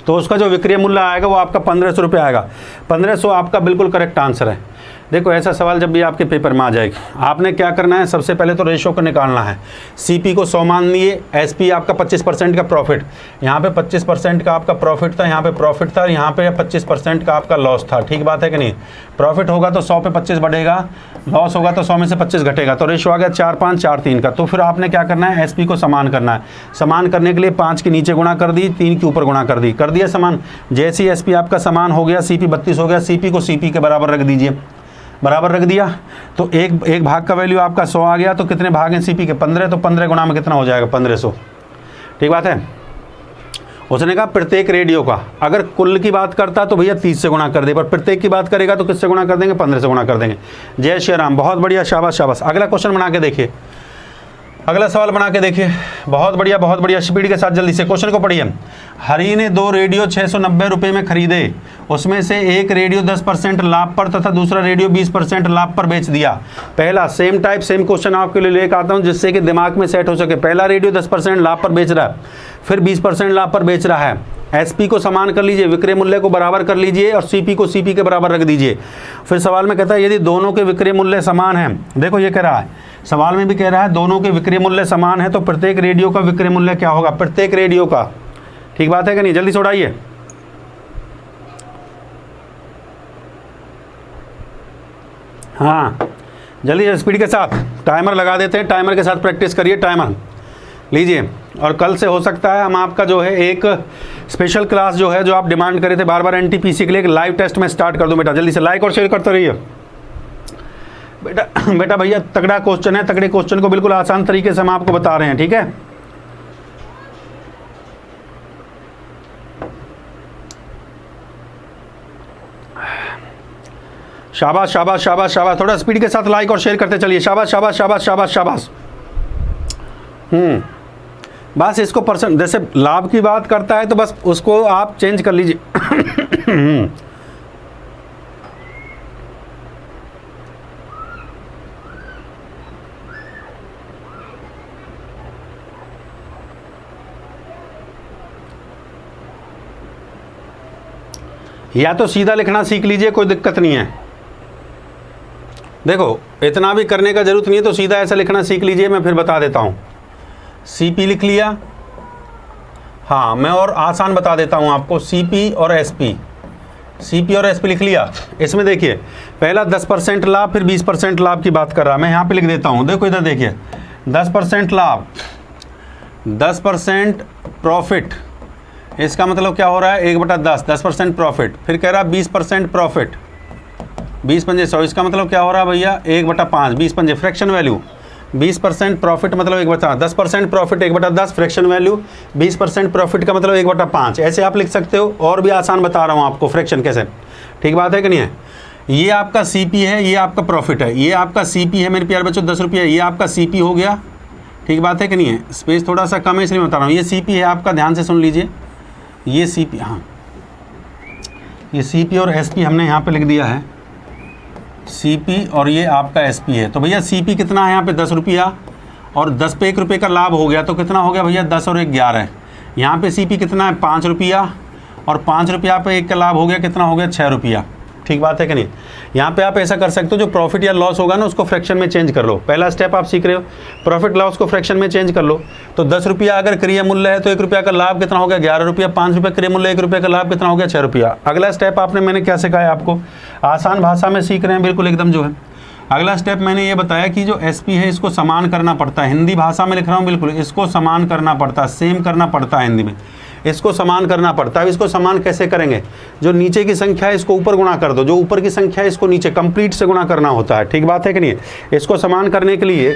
तो उसका जो विक्रय मूल्य आएगा वो आपका 1500 रुपये आएगा, 1500 आपका बिल्कुल करेक्ट आंसर है। देखो ऐसा सवाल जब भी आपके पेपर में आ जाएगा, आपने क्या करना है, सबसे पहले तो रेशो को निकालना है। सीपी को 100 मान लिए, एसपी आपका 25% का प्रॉफिट, यहाँ पे 25% का आपका प्रॉफिट था, यहाँ पे प्रॉफिट था, यहाँ पे 25% का आपका लॉस था, ठीक बात है कि नहीं। प्रॉफिट होगा तो 100 पे 25 बढ़ेगा, लॉस होगा तो 100 में से 25 घटेगा, तो रेशो आ गया 4 5 4 3 का। तो फिर आपने क्या करना है, एसपी को समान करना है। समान करने के लिए 5 के नीचे गुणा कर दी, 3 के ऊपर गुणा कर दी, कर दिया समान। जैसे ही एसपी आपका समान हो गया, सीपी 32 हो गया, सीपी को सीपी के बराबर रख दीजिए, बराबर रख दिया, तो एक भाग का वैल्यू आपका 100 आ गया। तो कितने भाग हैं सीपी के 15, तो 15 गुणा में कितना हो जाएगा 1500, ठीक बात है। उसने कहा प्रत्येक रेडियो का, अगर कुल की बात करता तो भैया 30 से गुणा कर दे, पर प्रत्येक की बात करेगा तो किससे गुणा कर देंगे, 15 से गुणा कर देंगे। जय श्री राम, बहुत बढ़िया, शाबाश शाबाश। अगला क्वेश्चन बना के देखिए, अगला सवाल बना के देखिए, बहुत बढ़िया स्पीड के साथ जल्दी से क्वेश्चन को पढ़िए। हरी ने 2 रेडियो 690 रुपये में खरीदे, उसमें से एक रेडियो 10% लाभ पर तथा दूसरा रेडियो 20% लाभ पर बेच दिया। पहला सेम टाइप सेम क्वेश्चन आपके लिए लेकर आता हूँ जिससे कि दिमाग में सेट हो सके। पहला रेडियो 10% लाभ पर बेच रहा है, फिर 20% लाभ पर बेच रहा है। एसपी को समान कर लीजिए, विक्रय मूल्य को बराबर कर लीजिए और सीपी को सीपी के बराबर रख दीजिए। फिर सवाल में कहता है यदि दोनों के विक्रय मूल्य समान हैं, देखो ये कह रहा है, सवाल में भी कह रहा है दोनों के विक्रय मूल्य समान है तो प्रत्येक रेडियो का विक्रय मूल्य क्या होगा, प्रत्येक रेडियो का। ठीक बात है कि नहीं, जल्दी से उड़ाइए। हाँ जल्दी स्पीड के साथ टाइमर लगा देते हैं, टाइमर के साथ प्रैक्टिस करिए। टाइमर लीजिए और कल से हो सकता है हम आपका जो है एक स्पेशल क्लास जो है जो आप डिमांड करे थे बार बार एनटीपीसी के लिए, एक लाइव टेस्ट में स्टार्ट कर दूं। बेटा जल्दी से लाइक और शेयर करते रहिए। बेटा भैया तगड़ा क्वेश्चन है, तगड़े क्वेश्चन को बिल्कुल आसान तरीके से हम आपको बता रहे हैं। ठीक है, शाबाश शाबाश शाबाश शाबाश, थोड़ा स्पीड के साथ लाइक और शेयर करते चलिए। शाबाश शाबाश शाबाश शाबाश शाबाश। बस इसको परसेंट, जैसे लाभ की बात करता है तो बस उसको आप चेंज कर लीजिए। या तो सीधा लिखना सीख लीजिए, कोई दिक्कत नहीं है। देखो इतना भी करने का जरूरत नहीं है, तो सीधा ऐसा लिखना सीख लीजिए। मैं फिर बता देता हूँ, सीपी लिख लिया। हाँ मैं और आसान बता देता हूँ आपको, सीपी और एसपी, सीपी और एसपी लिख लिया। इसमें देखिए पहला 10% लाभ फिर 20% लाभ की बात कर रहा है, मैं यहाँ पे लिख देता हूँ। देखो इधर देखिए 10% लाभ, 10% प्रॉफिट, इसका मतलब क्या हो रहा है 1/10, 10% प्रॉफिट। फिर कह रहा है 20% प्रॉफिट, 20 पंजे 100, इसका मतलब क्या हो रहा है भैया 1/5, 20 पंजे फ्रैक्शन वैल्यू, 20% प्रॉफिट मतलब 1/10, 10% प्रॉफिट 1/10 फ्रैक्शन वैल्यू, 20% प्रॉफिट का मतलब 1/5। ऐसे आप लिख सकते हो, और भी आसान बता रहा हूँ आपको फ्रैक्शन कैसे। ठीक बात है कि नहीं है। ये आपका सीपी है, ये आपका प्रॉफिट है, ये आपका सीपी है मेरे प्यारे बच्चों 10 रुपये, ये आपका सीपी हो गया। ठीक बात है कि नहीं है, स्पेस थोड़ा सा कम है इसलिए बता रहा हूँ। ये सीपी है आपका, ध्यान से सुन लीजिए, ये सीपी, हाँ ये सीपी और एसपी हमने यहाँ पे लिख दिया है, सीपी और ये आपका एसपी है। तो भैया सीपी कितना है यहाँ पे 10 रुपया, और 10 पे 1 रुपये का लाभ हो गया तो कितना हो गया भैया 10 और 1 11। यहाँ पे सीपी कितना है 5 रुपया, और 5 रुपया पे 1 का लाभ हो गया, कितना हो गया 6 रुपया। ठीक बात है कि नहीं। यहाँ पे आप ऐसा कर सकते हो, जो प्रॉफिट या लॉस होगा ना उसको फ्रैक्शन में चेंज कर लो। पहला स्टेप आप सीख रहे हो, प्रॉफिट लॉस को फ्रैक्शन में चेंज कर लो। तो 10 रुपया अगर क्रिय मूल्य है तो 1 रुपया का लाभ कितना हो गया 11 रुपया, 5 रुपये क्रिय मूल्य 1 रुपये का लाभ कितना हो गया 6 रुपया। अगला स्टेप आपने, मैंने क्या सिखाया आपको, आसान भाषा में सीख रहे हैं बिल्कुल एकदम जो है। अगला स्टेप मैंने ये बताया कि जो एसपी है इसको समान करना पड़ता है, हिंदी भाषा में लिख रहा हूँ बिल्कुल, इसको समान करना पड़ता है, सेम करना पड़ता है हिंदी में, इसको समान करना पड़ता है। इसको समान कैसे करेंगे, जो नीचे की संख्या है इसको ऊपर गुणा कर दो, जो ऊपर की संख्या है इसको नीचे कंप्लीट से गुणा करना होता है। ठीक बात है कि नहीं। इसको समान करने के लिए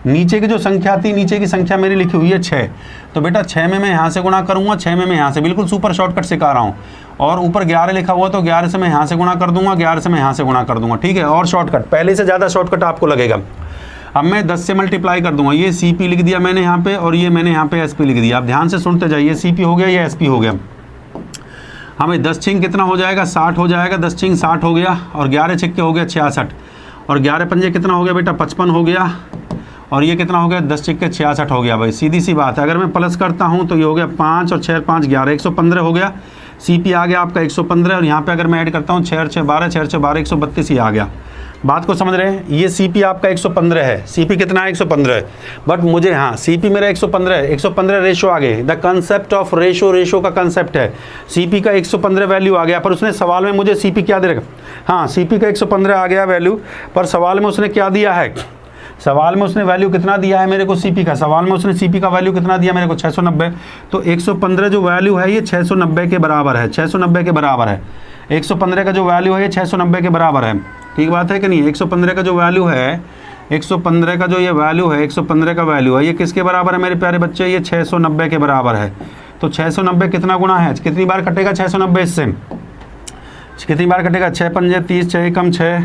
नीचे की जो संख्या थी, नीचे की संख्या मेरी लिखी हुई है 6, तो बेटा 6 में मैं यहाँ से गुणा करूँगा, 6 में मैं यहाँ से, बिल्कुल सुपर शॉर्टकट सिखा रहा हूँ। और ऊपर 11 लिखा हुआ तो 11 से मैं यहाँ से गुणा कर दूंगा, 11 से मैं यहाँ से गुणा कर दूंगा। ठीक है, और शॉर्टकट पहले से ज़्यादा शॉर्टकट आपको लगेगा। अब मैं 10 से मल्टीप्लाई कर दूंगा, ये सीपी लिख दिया मैंने यहाँ पे, और ये मैंने यहाँ पे एसपी लिख दिया। आप ध्यान से सुनते जाइए, सीपी हो गया, ये एसपी हो गया। हमें 10 छिंग कितना हो जाएगा 60 हो जाएगा, 10 छिंग 60 हो गया, और 11 छिक्के हो गया 66, और 11 पंजे कितना हो गया बेटा 55 हो गया, और ये कितना हो गया 10 छिक्के 66 हो गया। भाई सीधी सी बात है, अगर मैं प्लस करता हूँ तो ये हो गया 5 और 6 5 11, 115 हो गया। सीपी आ गया आपका 115, और यहाँ पे अगर मैं ऐड करता हूँ 6 और 6 12, 6 और 6 12, 132 ही आ गया। बात को समझ रहे हैं। ये सीपी आपका 115 है, सीपी कितना है 115 है, बट मुझे, हाँ सीपी मेरा 115 है, 115 रेशो आ गए। The concept of ratio, ratio का कंसेप्ट है। सीपी का 115 वैल्यू आ गया, पर उसने सवाल में मुझे सीपी क्या दे रखा, हाँ सीपी का 115 आ गया वैल्यू, पर सवाल में उसने क्या दिया है, सवाल में उसने वैल्यू कितना दिया है मेरे को सीपी का, सवाल में उसने सीपी का वैल्यू कितना दिया मेरे को 690। तो 115 जो वैल्यू है ये 690 के बराबर है, 690 के बराबर है। 115 का जो वैल्यू है ये 690 के बराबर है। ठीक बात है कि नहीं। 115 का जो वैल्यू है, 115 का जो ये वैल्यू है, 115 का वैल्यू है, ये किसके बराबर है मेरे प्यारे बच्चे, ये 690 के बराबर है। तो 690 कितना गुना है, कितनी बार कटेगा 690 इससे, कितनी बार कटेगा 6 पंजे 30, 6 कम 6,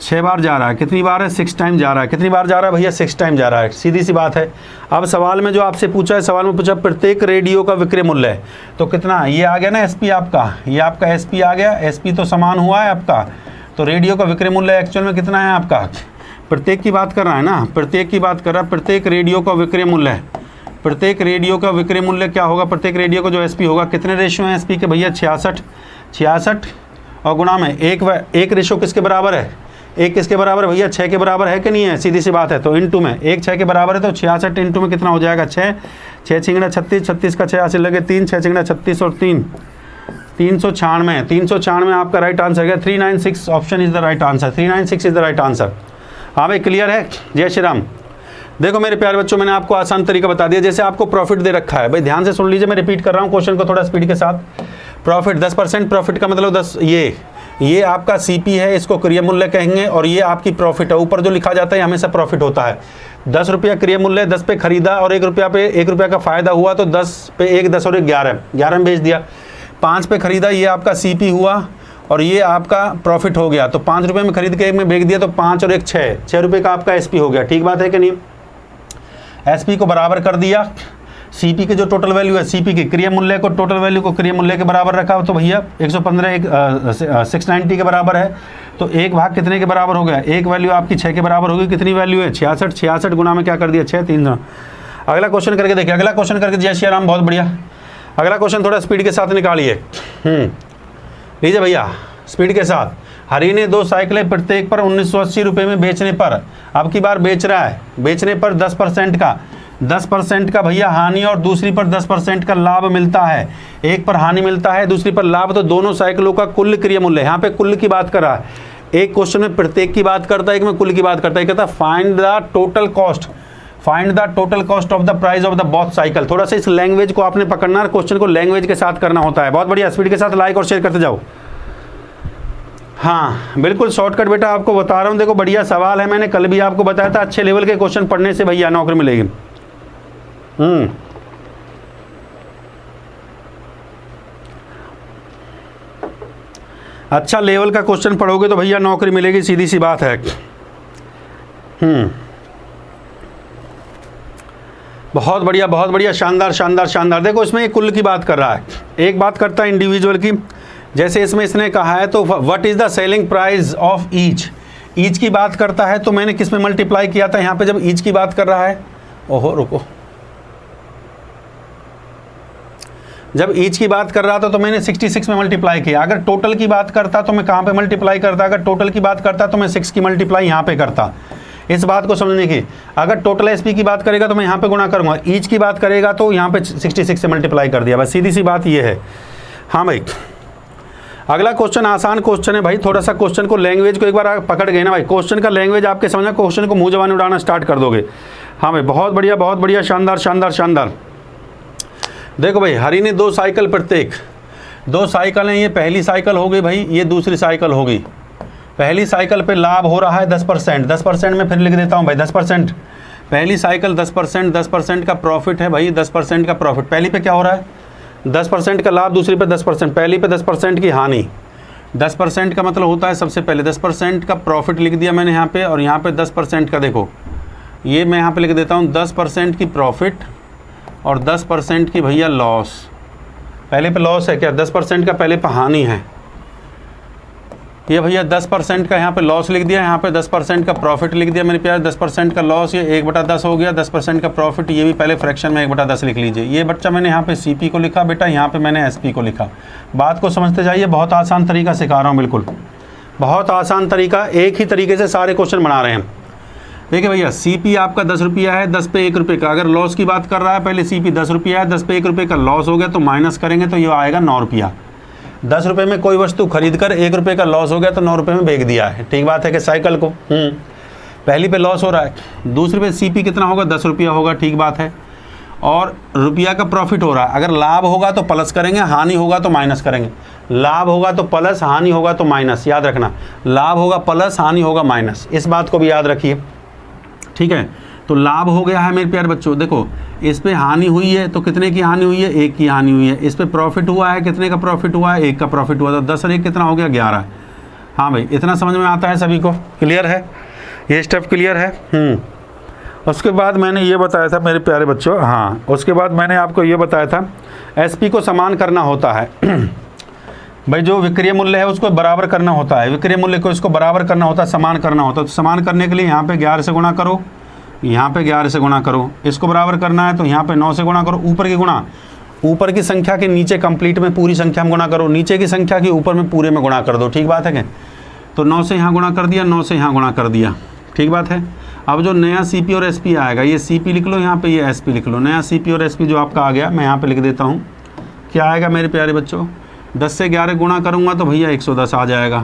6 बार जा रहा है, कितनी बार है 6 टाइम जा रहा है, कितनी बार जा रहा है भैया 6 टाइम जा रहा है, सीधी सी बात है। अब सवाल में जो आपसे पूछा है, सवाल में पूछा प्रत्येक रेडियो का विक्रय मूल्य है, तो कितना, ये आ गया ना एसपी आपका, ये आपका एसपी आ गया, एसपी तो समान हुआ है आपका, तो रेडियो का विक्रय मूल्य एक्चुअल में कितना है आपका, प्रत्येक की बात कर रहा है ना, प्रत्येक की बात कर रहा है, प्रत्येक रेडियो का विक्रय मूल्य है, प्रत्येक रेडियो का विक्रय मूल्य क्या होगा, प्रत्येक रेडियो का जो एसपी होगा, कितने रेशियो हैं एसपी के भैया 66 और गुणा में एक रेशियो किसके बराबर है, एक किसके बराबर है भैया 6 के बराबर है कि नहीं है, सीधी सी बात है। तो इनटू में एक 6 के बराबर है, तो 66 इनटू में कितना हो जाएगा 6 6 36, 36 का 6 से लगे 3 6 36 और 3 396 आपका राइट आंसर है। 396 option is the right answer, 396 is the right answer. हाँ भाई क्लियर है, जय श्री राम। देखो मेरे प्यारे बच्चों, मैंने आपको आसान तरीका बता दिया। जैसे आपको प्रॉफिट दे रखा है भाई, ध्यान से सुन लीजिए, मैं रिपीट कर रहा हूँ क्वेश्चन को थोड़ा स्पीड के साथ। प्रॉफिट 10%, प्रॉफिट का मतलब 10, ये आपका सीपी है, इसको क्रिय मूल्य कहेंगे, और ये आपकी प्रॉफिट है। ऊपर जो लिखा जाता है हमेशा प्रॉफिट होता है। 10 रुपया क्रिय मूल्य, 10 पे खरीदा और 1 रुपया पे 1 रुपया का फायदा हुआ, तो 10 पे 1 10 और 1 11 में बेच दिया। 5 पे खरीदा, ये आपका सीपी हुआ और ये आपका प्रॉफिट हो गया, तो 5 रुपये में खरीद के 1 में बेच दिया, तो 5 और 1 6 रुपये का आपका एसपी हो गया। ठीक बात है कि नहीं, एसपी को बराबर कर दिया, सीपी के जो टोटल वैल्यू है, सीपी की क्रिय मूल्य को, टोटल वैल्यू को क्रिय मूल्य के बराबर रखा, तो भैया 115 690 के बराबर है, तो 1 भाग कितने के बराबर हो गया, एक वैल्यू आपकी 6 के बराबर होगी, कितनी वैल्यू है 66 गुना में क्या कर दिया 6 3। अगला क्वेश्चन करके देखिए, अगला क्वेश्चन करके, जय श्री राम, बहुत बढ़िया। अगला क्वेश्चन थोड़ा स्पीड के साथ निकालिए, लीजिए भैया स्पीड के साथ। हरी ने 2 साइकिलें प्रत्येक पर 1980 रुपये में बेचने पर, अब की बार बेच रहा है, बेचने पर 10% का भैया हानि और दूसरी पर 10% का लाभ मिलता है। एक पर हानि मिलता है, दूसरी पर लाभ, तो दोनों साइकिलों का कुल क्रिय मूल्य, यहाँ पे कुल की बात कर रहा है। एक क्वेश्चन में प्रत्येक की बात करता है, एक में कुल की बात करता है। कहता है find the total cost of the price of the both cycle. थोड़ा सा इस लैंग्वेज को आपने पकड़ना है, क्वेश्चन को लैंग्वेज के साथ करना होता है। बहुत बढ़िया, स्पीड के साथ लाइक और शेयर करते जाओ। हाँ बिल्कुल शॉर्टकट बेटा आपको बता रहा हूँ। देखो बढ़िया सवाल है, मैंने कल भी आपको बताया था, अच्छे लेवल के क्वेश्चन पढ़ने से भैया नौकरी मिलेगी। अच्छा लेवल का क्वेश्चन पढ़ोगे तो भैया नौकरी मिलेगी, सीधी सी बात है। बहुत बढ़िया, बहुत बढ़िया, शानदार शानदार शानदार। देखो इसमें एक कुल की बात कर रहा है, एक बात करता है इंडिविजुअल की। जैसे इसमें इसने कहा है, तो what is the selling price of each की बात करता है, तो मैंने किस में मल्टीप्लाई किया था यहाँ पे जब ईच की बात कर रहा है। ओहो रुको, जब ईच की बात कर रहा था तो मैंने 66 में मल्टीप्लाई किया। अगर टोटल की बात करता तो मैं कहाँ पे मल्टीप्लाई करता, अगर टोटल की बात करता तो मैं 6 की मल्टीप्लाई यहाँ पे करता। इस बात को समझने की, अगर टोटल एसपी की बात करेगा तो मैं यहाँ पे गुणा करूँगा, ईच की बात करेगा तो यहाँ पे 66 से मल्टीप्लाई कर दिया, बस सीधी सी बात ये है। हाँ भाई अगला क्वेश्चन आसान क्वेश्चन है भाई, थोड़ा सा क्वेश्चन को लैंग्वेज को एक बार आप पकड़ गए ना भाई, क्वेश्चन का लैंग्वेज आपके समझना, क्वेश्चन को मुँह जबानी उड़ाना स्टार्ट कर दोगे। हाँ भाई बहुत बढ़िया, शानदार शानदार शानदार। देखो भाई हरी ने 2 साइकिल प्रत्येक, 2 साइकिल हैं, ये पहली साइकिल हो गई भाई, ये दूसरी साइकिल हो गई। पहली साइकिल पे लाभ हो रहा है 10% में फिर लिख देता हूँ भाई 10%। पहली साइकिल 10% का प्रॉफिट है भाई, 10% का प्रॉफिट। पहली पे क्या हो रहा है 10% का लाभ, दूसरी पे 10%, पहली पे 10% की हानि। 10% का मतलब होता है, सबसे पहले 10% का प्रॉफिट लिख दिया मैंने यहाँ पे, और यहाँ पे 10% का, देखो ये मैं यहाँ पे लिख देता हूँ 10% की प्रॉफिट और 10% की भैया लॉस। पहले पे लॉस है क्या, 10% का पहले पे हानि है, ये भैया 10% का यहाँ पे लॉस लिख दिया, यहाँ पे 10% का प्रॉफिट लिख दिया मेरे प्यार। 10% का लॉस, ये 1/10 हो गया, 10% का प्रॉफिट, ये भी पहले फ्रैक्शन में 1/10 लिख लीजिए। ये बच्चा मैंने यहाँ पे सीपी को लिखा बेटा, यहाँ पे मैंने एसपी को लिखा। बात को समझते जाइए, बहुत आसान तरीका सिखा रहा हूँ, बिल्कुल बहुत आसान तरीका, एक ही तरीके से सारे क्वेश्चन बना रहे हैं। देखिए भैया सीपी आपका 10 रुपया है, 10 पे 1 रुपये का। अगर लॉस की बात कर रहा है, पहले सीपी 10 रुपया है, 10 पे 1 रुपये का लॉस हो गया, तो माइनस करेंगे तो ये आएगा 9 रुपया। 10 रुपये में कोई वस्तु खरीद कर 1 रुपये का लॉस हो गया, तो 9 रुपये में बेच दिया है। ठीक बात है कि साइकिल को पहली पे लॉस हो रहा है, दूसरी पे सीपी कितना होगा 10 रुपया होगा, ठीक बात है, और रुपया का प्रॉफिट हो रहा है। अगर लाभ होगा तो प्लस करेंगे, हानि होगा तो माइनस करेंगे। लाभ होगा तो प्लस, हानि होगा तो माइनस, याद रखना, लाभ होगा प्लस, हानि होगा माइनस, इस बात को भी याद रखिए। ठीक है, तो लाभ हो गया है मेरे प्यारे बच्चों, देखो इस पे हानि हुई है, तो कितने की हानि हुई है, 1 की हानि हुई है। इस पे प्रॉफिट हुआ है, कितने का प्रॉफिट हुआ है, 1 का प्रॉफिट हुआ, तो 10 और 1 कितना हो गया 11। हाँ भाई, इतना समझ में आता है सभी को, क्लियर है, ये स्टेप क्लियर है। उसके बाद मैंने ये बताया था मेरे प्यारे बच्चों, हाँ उसके बाद मैंने आपको ये बताया था एसपी को समान करना होता है भाई, जो विक्रय मूल्य है उसको बराबर करना होता है, विक्रय मूल्य को इसको बराबर करना होता है, समान करना होता है। तो समान करने के लिए यहाँ पे 11 से गुणा करो, यहाँ पे 11 से गुणा करो, इसको बराबर करना है तो यहाँ पे 9 से गुणा करो, ऊपर की गुणा, ऊपर की संख्या के नीचे कंप्लीट में पूरी संख्या में गुणा करो, नीचे की संख्या के ऊपर में पूरे में गुणा कर दो, ठीक बात है क्या। तो 9 से यहाँ गुणा कर दिया, 9 से यहाँ गुणा कर दिया, ठीक बात है। अब जो नया सीपी और एसपी आएगा, ये सीपी लिख लो यहाँ पे, ये एसपी लिख लो, नया सीपी और एसपी जो आपका आ गया मैं यहाँ पे लिख देता हूँ। क्या आएगा मेरे प्यारे बच्चों, 10 से 11 गुणा करूँगा तो भैया 110 आ जाएगा।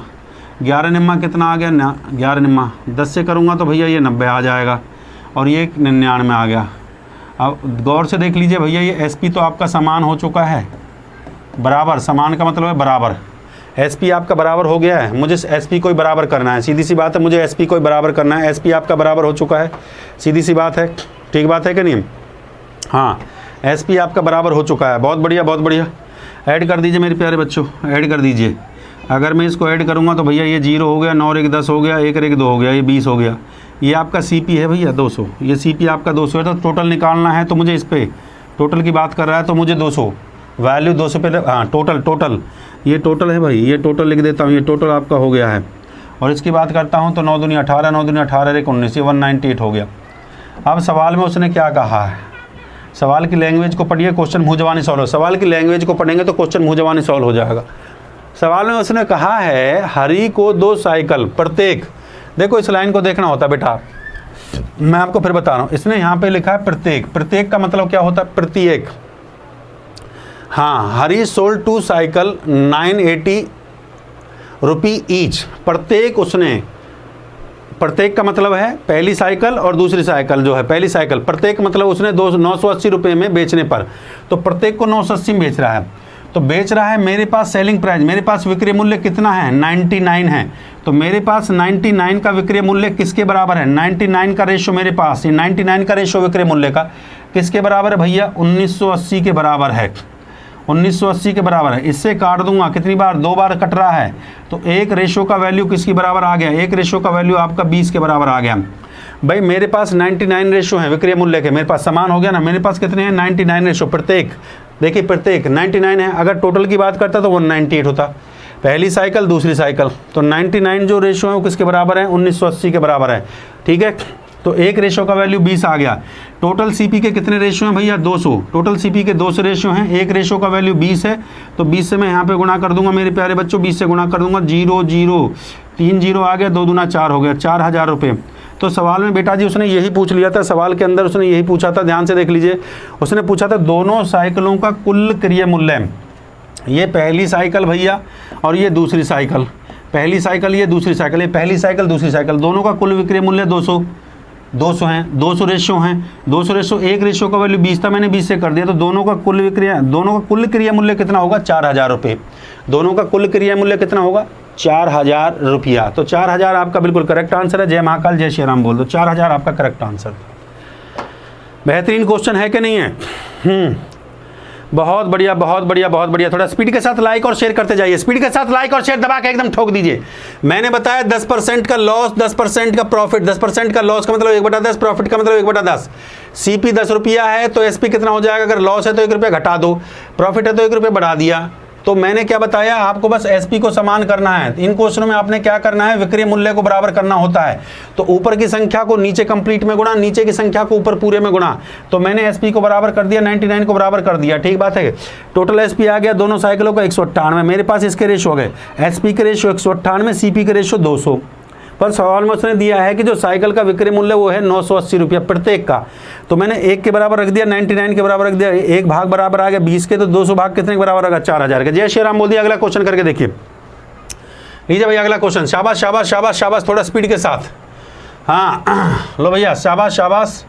11 निम्मा कितना आ गया, 11 निम्मा, 10 से करूँगा तो भैया ये 90 आ जाएगा, और ये 99 आ गया। अब गौर से देख लीजिए भैया, ये एसपी तो आपका समान हो चुका है, बराबर, समान का मतलब है बराबर, एसपी आपका बराबर हो गया है, मुझे एसपी को ही बराबर करना है, सीधी सी बात है, मुझे एसपी को ही बराबर करना है। एसपी आपका बराबर हो चुका है, सीधी सी बात है, ठीक बात है कि नहीं। हाँ, एसपी आपका बराबर हो चुका है, बहुत बढ़िया बहुत बढ़िया। ऐड कर दीजिए मेरे प्यारे बच्चों, ऐड कर दीजिए। अगर मैं इसको ऐड करूँगा तो भैया ये 0 हो गया, 9 और 1 10 हो गया, 1 और 1 2 हो गया, ये 20 हो गया। ये आपका सीपी है भैया 200, ये सीपी आपका 200 है। तो टोटल निकालना है तो मुझे इस पर टोटल की बात कर रहा है तो मुझे 200 वैल्यू 200 पे, हाँ टोटल ये टोटल है भाई, ये टोटल लिख देता हूँ, ये टोटल आपका हो गया है। और इसकी बात करता हूँ तो 9 दूनी 18, 9 दूनी 18, 1 19, ये 198 हो गया। अब सवाल में उसने क्या कहा है, सवाल की लैंग्वेज को पढ़िए, क्वेश्चन मुँह जबानी सॉल्व हो, सवाल की लैंग्वेज को पढ़ेंगे तो क्वेश्चन मुँह जबानी सॉल्व हो जाएगा। सवाल में उसने कहा है हरि को 2 साइकिल प्रत्येक, देखो इस लाइन को देखना होता है बेटा, मैं आपको फिर बता रहा हूँ। इसने यहाँ पे लिखा है प्रत्येक, प्रत्येक का मतलब क्या होता है, प्रत्येक। हाँ, हरी सोल्ड 2 साइकिल 980 रुपी ईच, प्रत्येक उसने, प्रत्येक का मतलब है पहली साइकिल और दूसरी साइकिल जो है, पहली साइकिल प्रत्येक मतलब उसने 980 रुपये में बेचने पर, तो प्रत्येक को 980 में बेच रहा है, तो बेच रहा है। मेरे पास सेलिंग प्राइस, मेरे पास विक्रय मूल्य कितना है, 99 है, तो मेरे पास 99 का विक्रय मूल्य किसके बराबर है, 99 का रेशो मेरे पास, ये 99 का रेशो विक्रय मूल्य का किसके बराबर है भैया, 1980 के बराबर है, 1980 के बराबर है। इससे काट दूंगा, कितनी बार, 2 बार कट रहा है, तो एक रेशो का वैल्यू किसके बराबर आ गया, एक रेशो का वैल्यू आपका 20 के बराबर आ गया। भाई मेरे पास 99 रेशो है विक्रय मूल्य के, मेरे पास समान हो गया ना, मेरे पास कितने हैं 99 रेशो, प्रत्येक देखिए प्रत्येक 99 है। अगर टोटल की बात करता तो 198 होता, पहली साइकिल दूसरी साइकिल, तो 99 जो रेशो है वो किसके बराबर है, 1980 के बराबर है, ठीक है। तो एक रेशो का वैल्यू 20 आ गया। टोटल सीपी के कितने रेशो हैं भैया, 200, टोटल सीपी के 200 रेशो हैं, एक रेशो का वैल्यू 20 है, तो 20 से मैं यहाँ पे गुणा कर दूंगा मेरे प्यारे बच्चों, 20 से गुणा कर दूंगा, 0 0 3 0 आ गया, 2 दूना 4 हो गया, 4000 रुपये। तो सवाल में बेटा जी उसने यही पूछ लिया था, सवाल के अंदर उसने यही पूछा था, ध्यान से देख लीजिए, उसने पूछा था दोनों साइकिलों का कुल क्रय मूल्य, ये पहली साइकिल भैया और ये दूसरी साइकिल, पहली साइकिल ये दूसरी साइकिल, ये पहली साइकिल दूसरी साइकिल, दोनों का कुल विक्रय मूल्य 200 हैं, 200 रेशो हैं, 200 रेशो, एक रेशो का वैल्यू 20 था, मैंने 20 से कर दिया, तो दोनों का कुल विक्रय, दोनों का कुल क्रिया मूल्य कितना होगा, 4000 रुपये, दोनों का कुल क्रिया मूल्य कितना होगा, 4000 रुपया। तो 4000 आपका बिल्कुल करेक्ट आंसर है, जय महाकाल जय श्री राम बोल दो, 4000 आपका करेक्ट आंसर। बेहतरीन क्वेश्चन है कि नहीं है, बहुत बढ़िया बहुत बढ़िया बहुत बढ़िया। थोड़ा स्पीड के साथ लाइक और शेयर करते जाइए, स्पीड के साथ लाइक और शेयर दबा के एकदम ठोक दीजिए। मैंने बताया 10% का लॉस, 10% का प्रॉफिट, 10% का लॉस का मतलब 1/10, प्रॉफिट का मतलब 1/10। सीपी 10 रुपया है तो एसपी कितना हो जाएगा, अगर लॉस है तो 1 रुपया घटा दो, प्रॉफिट है तो 1 रुपया बढ़ा दिया। तो मैंने क्या बताया आपको, बस एसपी को समान करना है। इन क्वेश्चनों में आपने क्या करना है, विक्रय मूल्य को बराबर करना होता है, तो ऊपर की संख्या को नीचे कंप्लीट में गुणा, नीचे की संख्या को ऊपर पूरे में गुणा। तो मैंने एसपी को बराबर कर दिया, 99 को बराबर कर दिया, ठीक बात है। टोटल एसपी आ गया दोनों साइकिलों का 198, मेरे पास इसके रेशो हो गए, एसपी के रेशो 198, सीपी के रेशो 200। पर सवाल में उसने दिया है कि जो साइकिल का विक्रय मूल्य वो है 980 रुपया प्रत्येक का, तो मैंने 1 के बराबर रख दिया, 99 के बराबर रख दिया, एक भाग बराबर आ गया 20 के, तो 200 भाग कितने के बराबर आ गया, 4000 के। जय श्री राम बोल दिया। अगला क्वेश्चन करके देखिए, लीजिए भैया अगला क्वेश्चन, शाबाश शाबाश शाबाश शाबाश, थोड़ा स्पीड के साथ, हाँ लो भैया शाबाश शाबाश,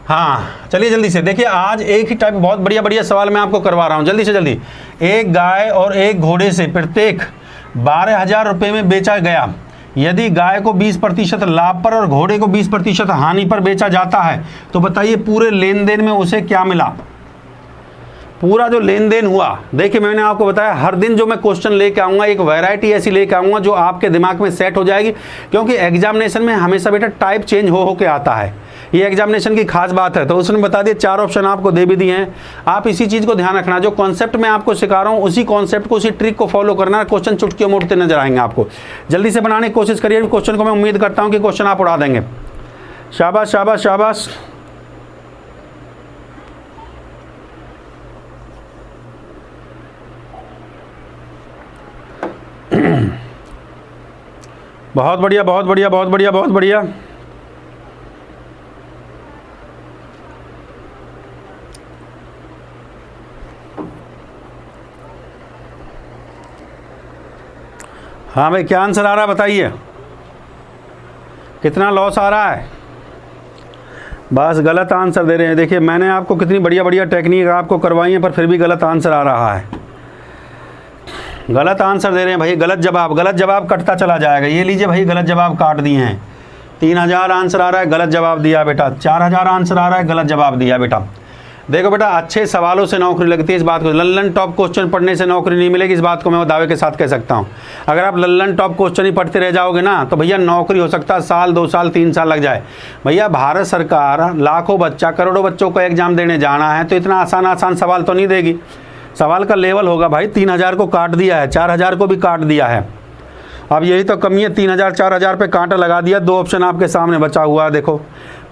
हाँ चलिए जल्दी से देखिए। आज एक ही टाइप बहुत बढ़िया बढ़िया सवाल मैं आपको करवा रहा हूँ, जल्दी से जल्दी। एक गाय और एक घोड़े से प्रत्येक 12000 रुपये में बेचा गया, यदि गाय को 20% लाभ पर और घोड़े को 20% हानि पर बेचा जाता है, तो बताइए पूरे लेन देन में उसे क्या मिला। पूरा जो लेन देन हुआ, देखिए मैंने आपको बताया हर दिन जो मैं क्वेश्चन लेके आऊँगा एक वैरायटी ऐसी लेके आऊँगा जो आपके दिमाग में सेट हो जाएगी, क्योंकि एग्जामिनेशन में हमेशा बेटा टाइप चेंज हो के आता है, ये एग्जामिनेशन की खास बात है। तो उसने बता दिया 4 ऑप्शन आपको दे भी दिए हैं, आप इसी चीज़ को ध्यान रखना, जो कॉन्सेप्ट मैं आपको सिखा रहा हूँ उसी कॉन्सेप्ट को, उसी ट्रिक को फॉलो करना, क्वेश्चन चुटकियों में उठते नजर आएंगे आपको। जल्दी से बनाने की कोशिश करिए क्वेश्चन को, मैं उम्मीद करता हूँ कि क्वेश्चन आप उड़ा देंगे। शाबाश शाबाश शाबाश। बहुत बढ़िया बहुत बढ़िया बहुत बढ़िया बहुत बढ़िया। हाँ भाई, क्या आंसर आ रहा है बताइए, कितना लॉस आ रहा है? बस गलत आंसर दे रहे हैं। देखिए मैंने आपको कितनी बढ़िया बढ़िया टेक्निक आपको करवाई है, पर फिर भी गलत आंसर आ रहा है। गलत आंसर दे रहे हैं भाई, गलत जवाब कटता चला जाएगा। ये लीजिए भाई, गलत जवाब काट दिए हैं। 3000 आंसर आ रहा है, गलत जवाब दिया बेटा। 4000 आंसर आ रहा है, गलत जवाब दिया बेटा। देखो बेटा, अच्छे सवालों से नौकरी लगती है, इस बात को, लल्लन टॉप क्वेश्चन पढ़ने से नौकरी नहीं मिलेगी, इस बात को मैं दावे के साथ कह सकता हूँ। अगर आप लल्लन टॉप क्वेश्चन ही पढ़ते रह जाओगे ना, तो भैया नौकरी हो सकता है साल 2 साल 3 साल लग जाए। भैया भारत सरकार लाखों बच्चा, करोड़ों बच्चों को एग्जाम देने जाना है, तो इतना आसान सवाल तो नहीं देगी। सवाल का लेवल होगा भाई। 3000 को काट दिया है, 4000 को भी काट दिया है। अब यही तो कमी है, 3000 4000 पे कांटा लगा दिया। 2 ऑप्शन आपके सामने बचा हुआ है। देखो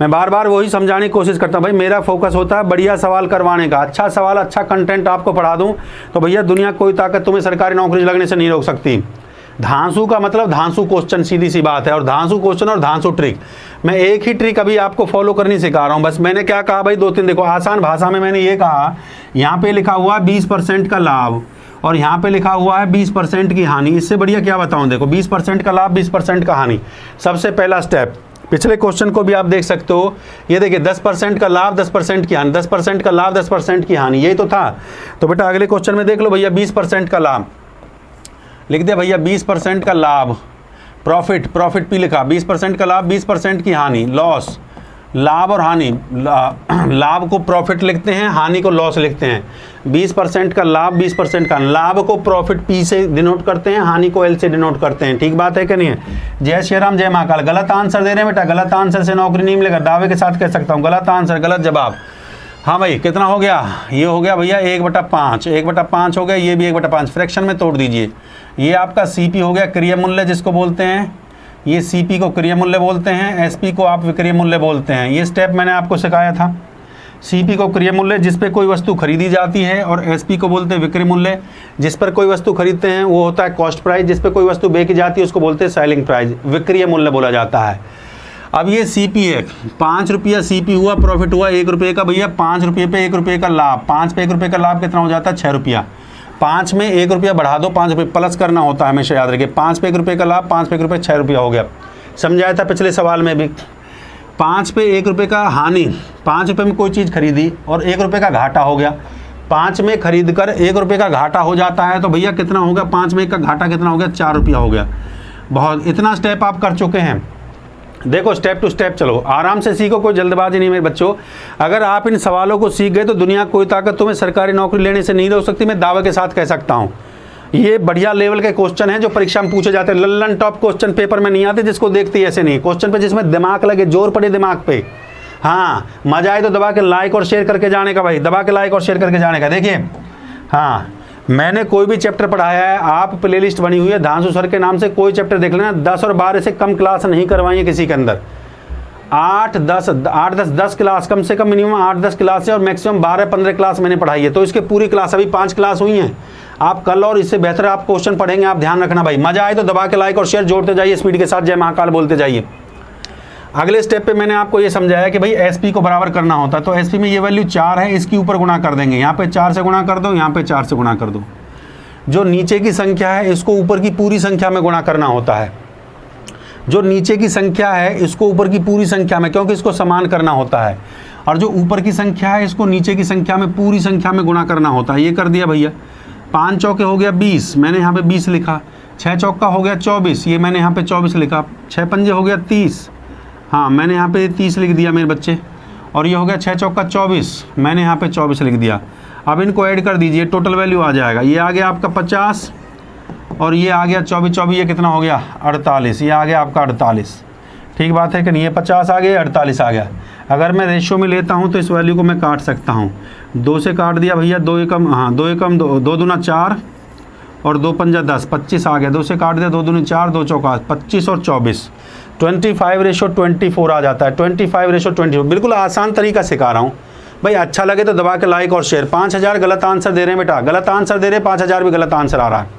मैं बार बार वही समझाने की कोशिश करता हूँ भाई, मेरा फोकस होता है बढ़िया सवाल करवाने का। अच्छा सवाल, अच्छा कंटेंट आपको पढ़ा दूँ तो भैया दुनिया कोई ताकत तुम्हें सरकारी नौकरी लगने से नहीं रोक सकती। धांसू का मतलब धांसू क्वेश्चन, सीधी सी बात है। और धांसू क्वेश्चन और धांसू ट्रिक, मैं एक ही ट्रिक अभी आपको फॉलो करनी सिखा रहा हूँ। बस मैंने क्या कहा भाई, 2-3 देखो आसान भाषा में मैंने ये कहा, यहाँ पे लिखा हुआ 20% का लाभ और यहाँ पे लिखा हुआ है 20% की हानि। इससे बढ़िया क्या बताऊँ? देखो 20% का लाभ 20% का हानि, सबसे पहला स्टेप। पिछले क्वेश्चन को भी आप देख सकते हो, ये देखिए 10% का लाभ 10% की हानि, 10% का लाभ 10% की हानि, यही तो था। तो बेटा अगले क्वेश्चन में देख लो भैया, 20% का लाभ लिख दिया भैया, 20% का लाभ, प्रॉफिट भी लिखा, 20% का लाभ 20% की हानि, लॉस। लाभ और हानि, लाभ को प्रॉफिट लिखते हैं, हानि को लॉस लिखते हैं। 20% का लाभ 20% का, लाभ को प्रॉफिट पी से डिनोट करते हैं, हानि को एल से डिनोट करते हैं। ठीक बात है कि नहीं है? जय श्री राम, जय महाकाल। गलत आंसर दे रहे हैं बेटा, गलत आंसर से नौकरी नहीं मिलेगा, दावे के साथ कह सकता हूँ। गलत आंसर, गलत जवाब। हाँ भाई, कितना हो गया? ये हो गया भैया 1/5, 1/5 हो गया, ये भी 1/5। फ्रैक्शन में तोड़ दीजिए। ये आपका सीपी हो गया, क्रिया मूल्य जिसको बोलते हैं। ये सीपी को क्रिया मूल्य बोलते हैं, एसपी को आप विक्रय मूल्य बोलते हैं। ये स्टेप मैंने आपको सिखाया था। सीपी को क्रिया मूल्य, जिस पे कोई वस्तु खरीदी जाती है, और एसपी को बोलते हैं विक्रय मूल्य, जिस पर कोई वस्तु खरीदते हैं वो होता है कॉस्ट प्राइस, जिस पर कोई वस्तु बेची जाती है उसको बोलते हैं सेलिंग प्राइस, विक्रय मूल्य बोला जाता है। अब ये सीपी है, 5 रुपया सीपी हुआ, प्रॉफिट हुआ 1 रुपये का। भैया 5 रुपये पे 1 रुपये का लाभ, 5 पे 1 रुपये का लाभ कितना हो जाता है? 6 रुपया। 5 में 1 रुपया बढ़ा दो, 5 रुपये प्लस करना होता है, हमेशा याद रखिए। 5 पे 1 रुपये का लाभ, 5 पे 1 रुपये, 6 रुपया हो गया। समझाया था पिछले सवाल में भी। 5 पे 1 रुपये का हानि, 5 रुपये में कोई चीज़ खरीदी और 1 रुपये का घाटा हो गया। 5 में खरीद कर 1 रुपये का घाटा हो जाता है, तो भैया कितना हो गया? 5 में 1 का घाटा कितना हो गया? 4 रुपया हो गया। बहुत, इतना स्टेप आप कर चुके हैं। देखो स्टेप टू स्टेप चलो, आराम से सीखो, कोई जल्दबाजी नहीं मेरे बच्चों। अगर आप इन सवालों को सीख गए तो दुनिया कोई ताकत तुम्हें सरकारी नौकरी लेने से नहीं रोक सकती, मैं दावे के साथ कह सकता हूँ। ये बढ़िया लेवल के क्वेश्चन हैं जो परीक्षा में पूछे जाते हैं। लल्लन टॉप क्वेश्चन पेपर में नहीं आते, जिसको देखते ही ऐसे नहीं। क्वेश्चन पे जिसमें दिमाग लगे, जोर पड़े दिमाग पे। हाँ, मजा आए तो दबा के लाइक और शेयर करके जाने का भाई, दबा के लाइक और शेयर करके जाने का। देखिए हाँ, मैंने कोई भी चैप्टर पढ़ाया है, आप प्लेलिस्ट बनी हुई है धांसू सर के नाम से, कोई चैप्टर देख लेना। 10 और 12 से कम क्लास नहीं करवाई है किसी के अंदर। 8-10 क्लास, कम से कम मिनिमम 8-10 क्लास है, और मैक्सिमम 12-15 क्लास मैंने पढ़ाई है। तो इसके पूरी क्लास, अभी 5 क्लास हुई हैं। आप कल और इससे बेहतर आप क्वेश्चन पढ़ेंगे, आप ध्यान रखना भाई। मजा आए तो दबा के लाइक और शेयर जोड़ते जाइए, स्पीड के साथ जय महाकाल बोलते जाइए। अगले स्टेप पे मैंने आपको ये समझाया कि भाई एसपी को बराबर करना होता है। तो एसपी में ये वैल्यू 4 है, इसके ऊपर गुणा कर देंगे। यहाँ पे 4 से गुणा कर दो, यहाँ पे 4 से गुणा कर दो। जो नीचे की संख्या है इसको ऊपर की पूरी संख्या में गुणा करना होता है। जो नीचे की संख्या है इसको ऊपर की पूरी संख्या में, क्योंकि इसको समान करना होता है। और जो ऊपर की संख्या है इसको नीचे की संख्या में, पूरी संख्या में गुणा करना होता है। ये कर दिया भैया। 5 चौके हो गया 20, मैंने यहाँ पे 20 लिखा। 6 चौका हो गया 24, ये मैंने यहाँ पे 24 लिखा। 6 पंजे हो गया 30, हाँ मैंने यहाँ पे 30 लिख दिया मेरे बच्चे। और ये हो गया 6 चौका 24, मैंने यहाँ पे 24 लिख दिया। अब इनको ऐड कर दीजिए, टोटल वैल्यू आ जाएगा। ये आ गया आपका 50 और ये आ गया 24, ये कितना हो गया 48, ये आ गया आपका 48। ठीक बात है कि नहीं, ये 50 आ गया, 48 आ गया। अगर मैं रेशियो में लेता हूँ तो इस वैल्यू को मैं काट सकता हूँ, 2 से काट दिया भैया, 2 एकम, हाँ 2 एकम 2, 2 दूना 4 और 2 पंजा 10, 25 आ गया। 2 से काट दिया, 2 दूनी 4, 2 चौका 25 और 24, 25:24 आ जाता है। 25:24, बिल्कुल आसान तरीका सिखा रहा हूँ भाई। अच्छा लगे तो दबा के लाइक और शेयर। 5000 गलत आंसर दे रहे हैं बेटा, गलत आंसर दे रहे हैं, 5000 भी गलत आंसर आ रहा है।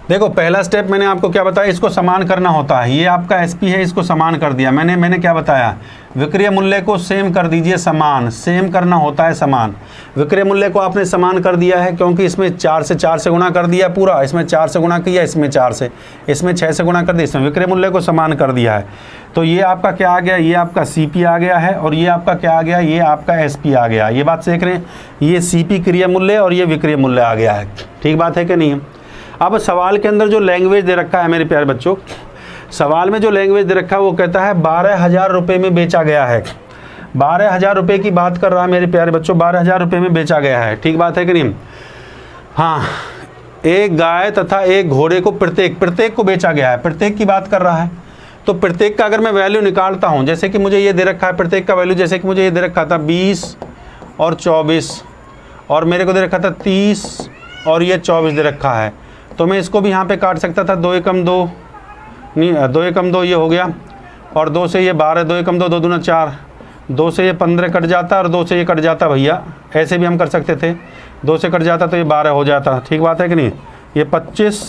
देखो पहला स्टेप मैंने आपको क्या बताया, इसको समान करना होता है। ये आपका एसपी है, इसको समान कर दिया मैंने क्या बताया, विक्रय मूल्य को सेम कर दीजिए, समान, सेम करना होता है समान। विक्रय मूल्य को आपने समान कर दिया है क्योंकि इसमें 4 से गुणा कर दिया पूरा, इसमें 4 से गुणा किया, इसमें 4 से, इसमें 6 से गुणा कर दिया, इसमें विक्रय मूल्य को समान कर दिया है। तो ये आपका क्या आ गया, ये आपका सीपी आ गया है और ये आपका क्या आ गया, ये आपका एसपी आ गया। ये बात सीख रहे हैं, ये सीपी क्रिया मूल्य और ये विक्रय मूल्य आ गया है। ठीक बात है कि नहीं। अब सवाल के अंदर जो लैंग्वेज दे रखा है मेरे प्यारे बच्चों, सवाल में जो लैंग्वेज दे रखा है वो कहता है 12,000 रुपये में बेचा गया है। 12,000 रुपये की बात कर रहा है मेरे प्यारे बच्चों, 12,000 रुपये में बेचा गया है। ठीक बात है कि नहीं। हाँ, एक गाय तथा एक घोड़े को प्रत्येक को बेचा गया है, प्रत्येक की बात कर रहा है। तो प्रत्येक का अगर मैं वैल्यू निकालता हूँ, जैसे कि मुझे ये दे रखा है प्रत्येक का वैल्यू, जैसे कि मुझे ये दे रखा था 20 और 24 और मेरे को दे रखा था 30 और ये 24 दे रखा है, तो मैं इसको भी यहाँ पे काट सकता था। 2 एकम 2 नहीं, 2 एकम 2 ये हो गया और 2 से ये 12, 2 एकम 2, 2 दूना 4, 2 से ये 15 कट जाता और 2 से ये कट जाता भैया, ऐसे भी हम कर सकते थे। 2 से कट जाता तो ये 12 हो जाता। ठीक बात है कि नहीं। ये 25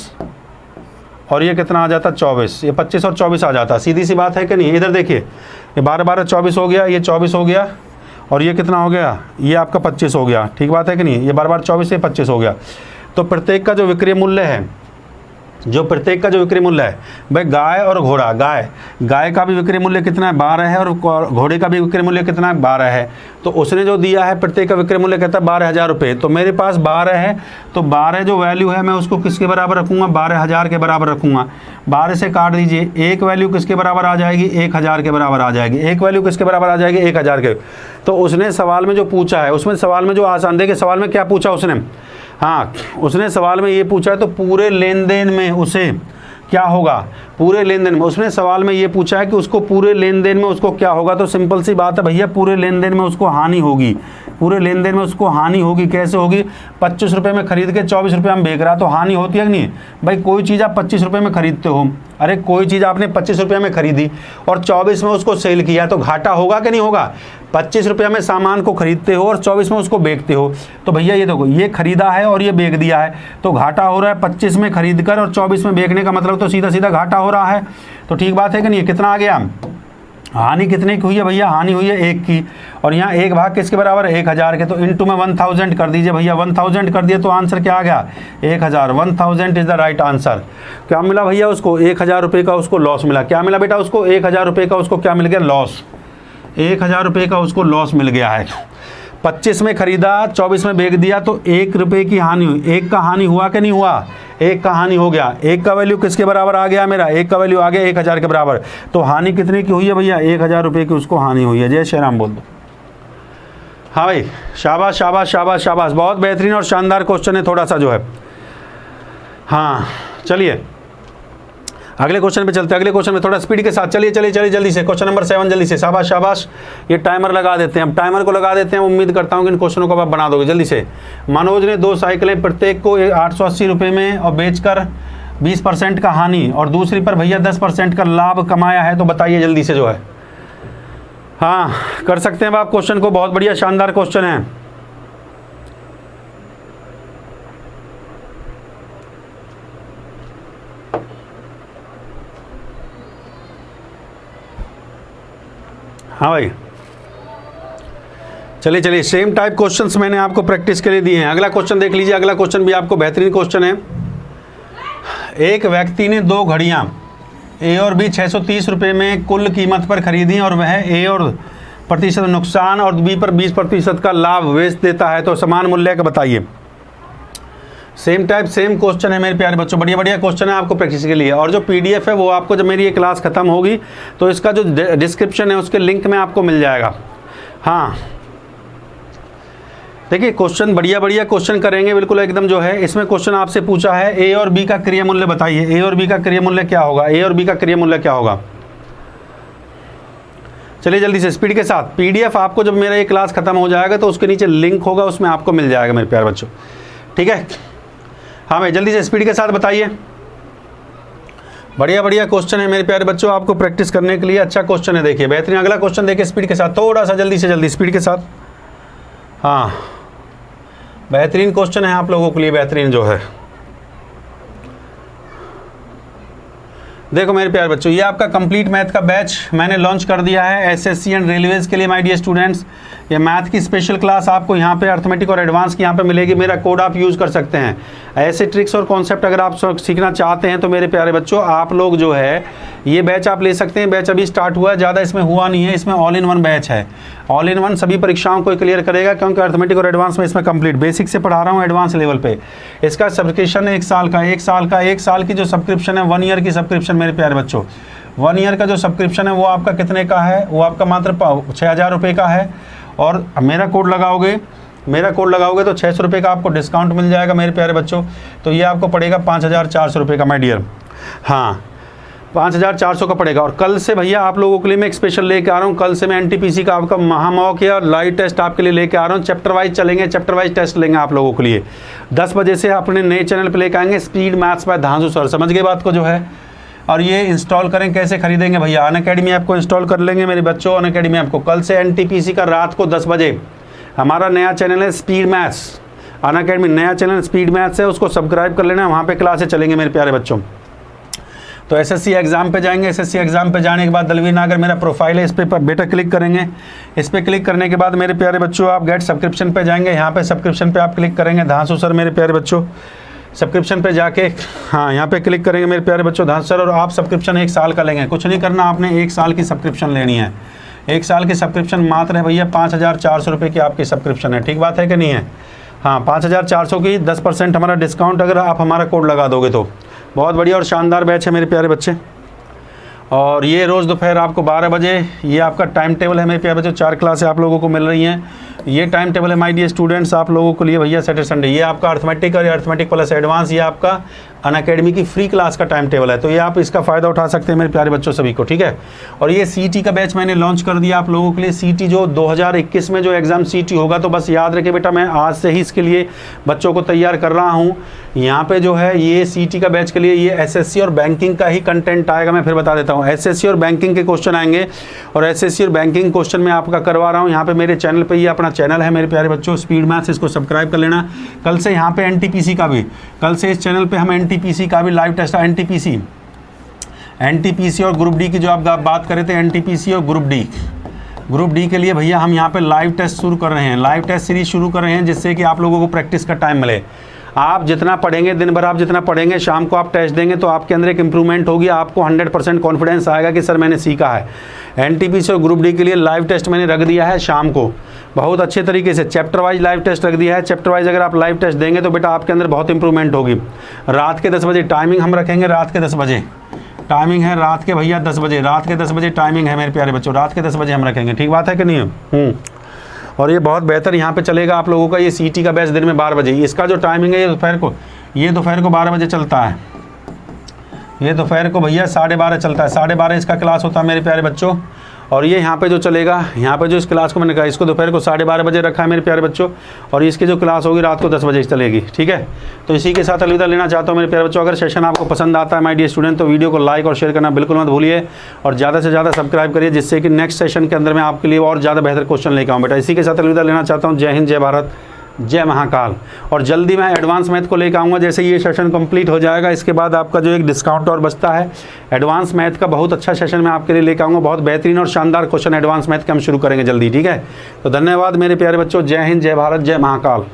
और ये कितना आ जाता 24, ये 25 और 24 आ जाता। सीधी सी बात है कि नहीं। इधर देखिए, ये 12 24 हो गया, ये 24 हो गया और ये कितना हो गया, ये आपका 25 हो गया। ठीक बात है कि नहीं। ये 12 24, ये 25 हो गया। तो प्रत्येक का जो विक्रय मूल्य है, प्रत्येक का जो विक्रय मूल्य है भाई, गाय और घोड़ा, गाय का भी विक्रय मूल्य कितना है 12 है और घोड़े का भी विक्रय मूल्य कितना है 12 है। तो उसने जो दिया है प्रत्येक का विक्रय मूल्य कहता है 12,000 रुपये। तो मेरे पास 12 है, तो 12 जो वैल्यू है मैं उसको किसके बराबर रखूँगा, 12,000 के बराबर रखूँगा। 12 से काट दीजिए, एक वैल्यू किसके बराबर आ जाएगी, 1,000 के बराबर आ जाएगी। एक वैल्यू किसके बराबर आ जाएगी, 1,000 के। तो उसने सवाल में जो पूछा है, उसमें सवाल में जो आसान, देखिए सवाल में क्या पूछा उसने, हाँ उसने सवाल में ये पूछा है तो पूरे लेन देन में उसे क्या होगा, पूरे लेन देन में उसने सवाल में ये पूछा है कि उसको पूरे लेन देन में उसको क्या होगा। तो सिंपल सी बात है भैया, पूरे लेन देन में उसको हानि होगी, पूरे लेन देन में उसको हानि होगी। कैसे होगी, 25 रुपये में खरीद के 24 रुपये में बेच रहा, तो हानि होती है कि नहीं भाई। कोई चीज़ आप 25 रुपये में खरीदते हो, अरे कोई चीज़ आपने 25 रुपये में खरीदी और 24 में उसको सेल किया, तो घाटा होगा कि नहीं होगा। 25 रुपये में सामान को खरीदते हो और 24 में उसको बेचते हो, तो भैया ये देखो, ये खरीदा है और ये बेच दिया है, तो घाटा हो रहा है। 25 में खरीद कर और 24 में बेचने का मतलब तो सीधा सीधा घाटा हो रहा है। तो ठीक बात है कि नहीं। कितना आ गया, हानि कितने की हुई है भैया, हानि हुई है 1 की, और यहाँ 1 भाग किसके बराबर है, 1,000 के। तो इनटू में 1000 कर दीजिए भैया, 1000 कर दिए तो आंसर क्या आ गया, 1,000। 1000 इज द राइट आंसर। क्या मिला भैया उसको, 1,000 रुपये का उसको लॉस मिला। क्या मिला बेटा उसको, 1,000 रुपये का उसको क्या मिल गया, लॉस। 1,000 रुपये का उसको लॉस मिल गया है। 25 में खरीदा, 24 में बेच दिया, तो 1 रुपये की हानि हुई। 1 का हानि हुआ कि नहीं हुआ, 1 का हानि हो गया। 1 का वैल्यू किसके बराबर आ गया मेरा, 1 का वैल्यू आ गया 1,000 के बराबर। तो हानि कितने की हुई है भैया, 1,000 रुपये की उसको हानि हुई है। जय श्री राम बोल दो। हाँ भाई, शाबाश शाबाश शाबाश शाबाश, बहुत बेहतरीन और शानदार क्वेश्चन है, थोड़ा सा जो है। हाँ चलिए अगले क्वेश्चन पे चलते हैं। अगले क्वेश्चन में थोड़ा स्पीड के साथ चलिए जल्दी से। क्वेश्चन नंबर 7 जल्दी से, शाबाश शाबाश। ये टाइमर लगा देते हैं, अब टाइमर को लगा देते हैं। उम्मीद करता हूँ कि इन क्वेश्चनों को आप बना दोगे जल्दी से। मनोज ने 2 साइकिलें प्रत्येक को 880 रुपये में और बेचकर 20% का हानि और दूसरी पर भैया 10% का लाभ कमाया है, तो बताइए जल्दी से जो है। हाँ कर सकते हैं आप क्वेश्चन को, बहुत बढ़िया शानदार क्वेश्चन है। हाँ भाई चलिए सेम टाइप क्वेश्चंस मैंने आपको प्रैक्टिस के लिए दिए हैं। अगला क्वेश्चन देख लीजिए। अगला क्वेश्चन भी आपको बेहतरीन क्वेश्चन है। एक व्यक्ति ने 2 घड़ियाँ ए और बी 630 रुपये में कुल कीमत पर खरीदी और वह ए और प्रतिशत नुकसान और बी पर 20% का लाभ बेच देता है, तो समान मूल्य का बताइए। सेम टाइप सेम क्वेश्चन है मेरे प्यारे बच्चों, बढ़िया क्वेश्चन है आपको प्रैक्टिस के लिए। और जो PDF है वो आपको जब मेरी ये क्लास खत्म होगी तो इसका जो डिस्क्रिप्शन है उसके लिंक में आपको मिल जाएगा। हाँ देखिए क्वेश्चन बढ़िया बढ़िया क्वेश्चन करेंगे बिल्कुल एकदम जो है। इसमें क्वेश्चन आपसे पूछा है ए और बी का क्रिया मूल्य बताइए, ए और बी का क्रिया मूल्य क्या होगा, ए और बी का क्रिया मूल्य क्या होगा। चलिए जल्दी से स्पीड के साथ, पीडीएफ आपको जब मेरा ये क्लास खत्म हो जाएगा तो उसके नीचे लिंक होगा, उसमें आपको मिल जाएगा मेरे प्यारे बच्चों, ठीक है। हाँ भाई जल्दी से स्पीड के साथ बताइए। बढ़िया बढ़िया क्वेश्चन है मेरे प्यारे बच्चों, आपको प्रैक्टिस करने के लिए अच्छा क्वेश्चन है। देखिए बेहतरीन, अगला क्वेश्चन देखिए स्पीड के साथ, थोड़ा सा जल्दी से जल्दी स्पीड के साथ। हाँ बेहतरीन क्वेश्चन है आप लोगों के लिए, बेहतरीन जो है। देखो मेरे प्यारे बच्चों, ये आपका कंप्लीट मैथ का बैच मैंने लॉन्च कर दिया है एसएससी एंड रेलवेज़ के लिए माय डियर स्टूडेंट्स। ये मैथ की स्पेशल क्लास आपको यहाँ पे अर्थमेटिक और एडवांस की यहाँ पे मिलेगी। मेरा कोड आप यूज़ कर सकते हैं। ऐसे ट्रिक्स और कॉन्सेप्ट अगर आप सीखना चाहते हैं तो मेरे प्यारे बच्चों आप लोग जो है ये बैच आप ले सकते हैं। बैच अभी स्टार्ट हुआ है, ज़्यादा इसमें हुआ नहीं है। इसमें ऑल इन वन बैच है, ऑल इन वन सभी परीक्षाओं को क्लियर करेगा, क्योंकि अर्थमेटिक और एडवांस में इसमें कंप्लीट बेसिक से पढ़ा रहा हूँ एडवांस लेवल पे। इसका सब्सक्रिप्शन है 1 साल का, 1 साल की जो सब्सक्रिप्शन है, 1 ईयर की सब्सक्रिप्शन मेरे प्यारे बच्चों। 1 ईयर का जो सब्सक्रिप्शन है वो आपका कितने का है, वो आपका मात्र 6000 रुपये का है। और मेरा कोड लगाओगे तो 600 रुपये का आपको डिस्काउंट मिल जाएगा मेरे प्यारे बच्चों। तो ये आपको पड़ेगा 5400 रुपये का माय डियर। हाँ 5400 का पड़ेगा। और कल से भैया आप लोगों के लिए मैं एक स्पेशल लेके आ रहा हूँ। कल से मैं एनटीपीसी का आपका महामौक और लाइव टेस्ट आपके लिए लेके आ रहा हूँ। चैप्टर वाइज चलेंगे, चैप्टर वाइज टेस्ट लेंगे आप लोगों के लिए। 10 बजे से अपने नए चैनल पर लेके आएंगे, speed maths by Dhansu sir. समझ गए बात को जो है। और ये इंस्टॉल करें, कैसे खरीदेंगे भैया, अनअकैडमी ऐप को इंस्टॉल कर लेंगे मेरे बच्चों। अनअकैडमी ऐप को कल से एनटीपीसी का रात को 10 बजे हमारा नया चैनल है स्पीड मैथ्स। अनअकैडमी नया चैनल स्पीड मैथ्स है, उसको सब्सक्राइब कर लेना, वहाँ पे क्लासेस चलेंगे मेरे प्यारे बच्चों। तो एसएससी एग्जाम पे जाएंगे, एसएससी एग्जाम पे जाने के बाद दलवीर नागर मेरा प्रोफाइल है, इस पर बेटा क्लिक करेंगे। इस पर क्लिक करने के बाद मेरे प्यारे बच्चों आप गेट सब्सक्रिप्शन पे जाएंगे। यहाँ पे सब्सक्रिप्शन पे आप क्लिक करेंगे, धांसू सर मेरे प्यारे बच्चों। सब्सक्रिप्शन पे जाके हाँ यहाँ पे क्लिक करेंगे मेरे प्यारे बच्चों, धांसू सर। और आप सब्सक्रिप्शन 1 साल का लेंगे, कुछ नहीं करना, आपने 1 साल की सब्सक्रिप्शन लेनी है। 1 साल की सब्सक्रिप्शन मात्र है भैया 5400 रुपये की आपकी सब्सक्रिप्शन है। ठीक बात है कि नहीं है। हाँ 5400 की 10% हमारा डिस्काउंट अगर आप हमारा कोड लगा दोगे तो। बहुत बढ़िया और शानदार बैच है मेरे प्यारे बच्चे। और ये रोज़ दोपहर आपको 12 बजे ये आपका टाइम टेबल है मेरे प्यारे बच्चों। 4 क्लासें आप लोगों को मिल रही हैं। ये टाइम टेबल है माय डियर स्टूडेंट्स आप लोगों के लिए भैया। सैटरडे संडे ये आपका अर्थमेटिक और अर्थमेटिक प्लस एडवांस, ये आपका अनअकैडमी की फ्री क्लास का टाइम टेबल है। तो ये आप इसका फ़ायदा उठा सकते हैं मेरे प्यारे बच्चों सभी को, ठीक है। और ये सीटी का बैच मैंने लॉन्च कर दिया आप लोगों के लिए। सीटी जो 2021 में जो एग्ज़ाम सीटी होगा, तो बस याद रखें बेटा, मैं आज से ही इसके लिए बच्चों को तैयार कर रहा हूँ। यहाँ पे जो है ये सीटी का बैच के लिए ये एसएससी और बैंकिंग का ही कंटेंट आएगा। मैं फिर बता देता हूँ, एसएससी और बैंकिंग के क्वेश्चन आएंगे। और एसएससी और बैंकिंग क्वेश्चन मैं आपका करवा रहा हूँ यहाँ पे मेरे चैनल पे। ये अपना चैनल है मेरे प्यारे बच्चों स्पीड मैथ्स, इसको सब्सक्राइब कर लेना। कल से यहाँ पे एनटीपीसी का भी, कल से इस चैनल पे हम एनटीपीसी का भी लाइव टेस्ट, एनटीपीसी और ग्रुप डी की जो आप बात कर रहे थे, एनटीपीसी और ग्रुप डी के लिए भैया हम यहाँ पे लाइव टेस्ट शुरू कर रहे हैं, लाइव टेस्ट सीरीज शुरू कर रहे हैं, जिससे कि आप लोगों को प्रैक्टिस का टाइम मिले। आप जितना पढ़ेंगे, दिन भर आप जितना पढ़ेंगे, शाम को आप टेस्ट देंगे तो आपके अंदर एक इंप्रूवमेंट होगी। आपको 100% कॉन्फिडेंस आएगा कि सर मैंने सीखा है। एनटीपीसी और ग्रुप डी के लिए लाइव टेस्ट मैंने रख दिया है शाम को, बहुत अच्छे तरीके से चैप्टर वाइज लाइव टेस्ट रख दिया है। चैप्टर वाइज अगर आप लाइव टेस्ट देंगे तो बेटा आपके अंदर बहुत इंप्रूवमेंट होगी। रात के 10 बजे टाइमिंग हम रखेंगे, रात के 10 बजे टाइमिंग है, रात के भैया 10 बजे, रात के 10 बजे टाइमिंग है मेरे प्यारे बच्चों, रात के 10 बजे हम रखेंगे। ठीक बात है कि नहीं है। और ये बहुत बेहतर यहाँ पे चलेगा आप लोगों का ये सीटी का बैच दिन में 12 बजे। इसका जो टाइमिंग है ये दोपहर को 12 बजे चलता है। ये दोपहर को भैया 12:30 चलता है, 12:30 इसका क्लास होता है मेरे प्यारे बच्चों। और ये यहाँ पे जो चलेगा, यहाँ पे जो इस क्लास को मैंने कहा, इसको दोपहर को 12:30 बजे रखा है मेरे प्यारे बच्चों। और इसकी जो क्लास होगी रात को 10 बजे चलेगी, ठीक है। तो इसी के साथ अलविदा लेना चाहता हूँ मेरे प्यारे बच्चों। अगर सेशन आपको पसंद आता है माय डियर स्टूडेंट, तो वीडियो को लाइक और शेयर करना बिल्कुल मत भूलिए। और ज़्यादा से ज़्यादा सब्सक्राइब करिए, जिससे कि नेक्स्ट सेशन के अंदर मैं आपके लिए और ज़्यादा बेहतर क्वेश्चन लेकर आऊँ बेटा। इसी के साथ अलविदा लेना चाहता हूँ। जय हिंद, जय भारत, जय महाकाल। और जल्दी मैं एडवांस मैथ को लेकर आऊँगा। जैसे ये सेशन कंप्लीट हो जाएगा, इसके बाद आपका जो एक डिस्काउंट और बचता है, एडवांस मैथ का बहुत अच्छा सेशन मैं आपके लिए लेकर आऊँगा। बहुत बेहतरीन और शानदार क्वेश्चन एडवांस मैथ के हम शुरू करेंगे जल्दी, ठीक है। तो धन्यवाद मेरे प्यारे बच्चों। जय हिंद, जय भारत, जय महाकाल।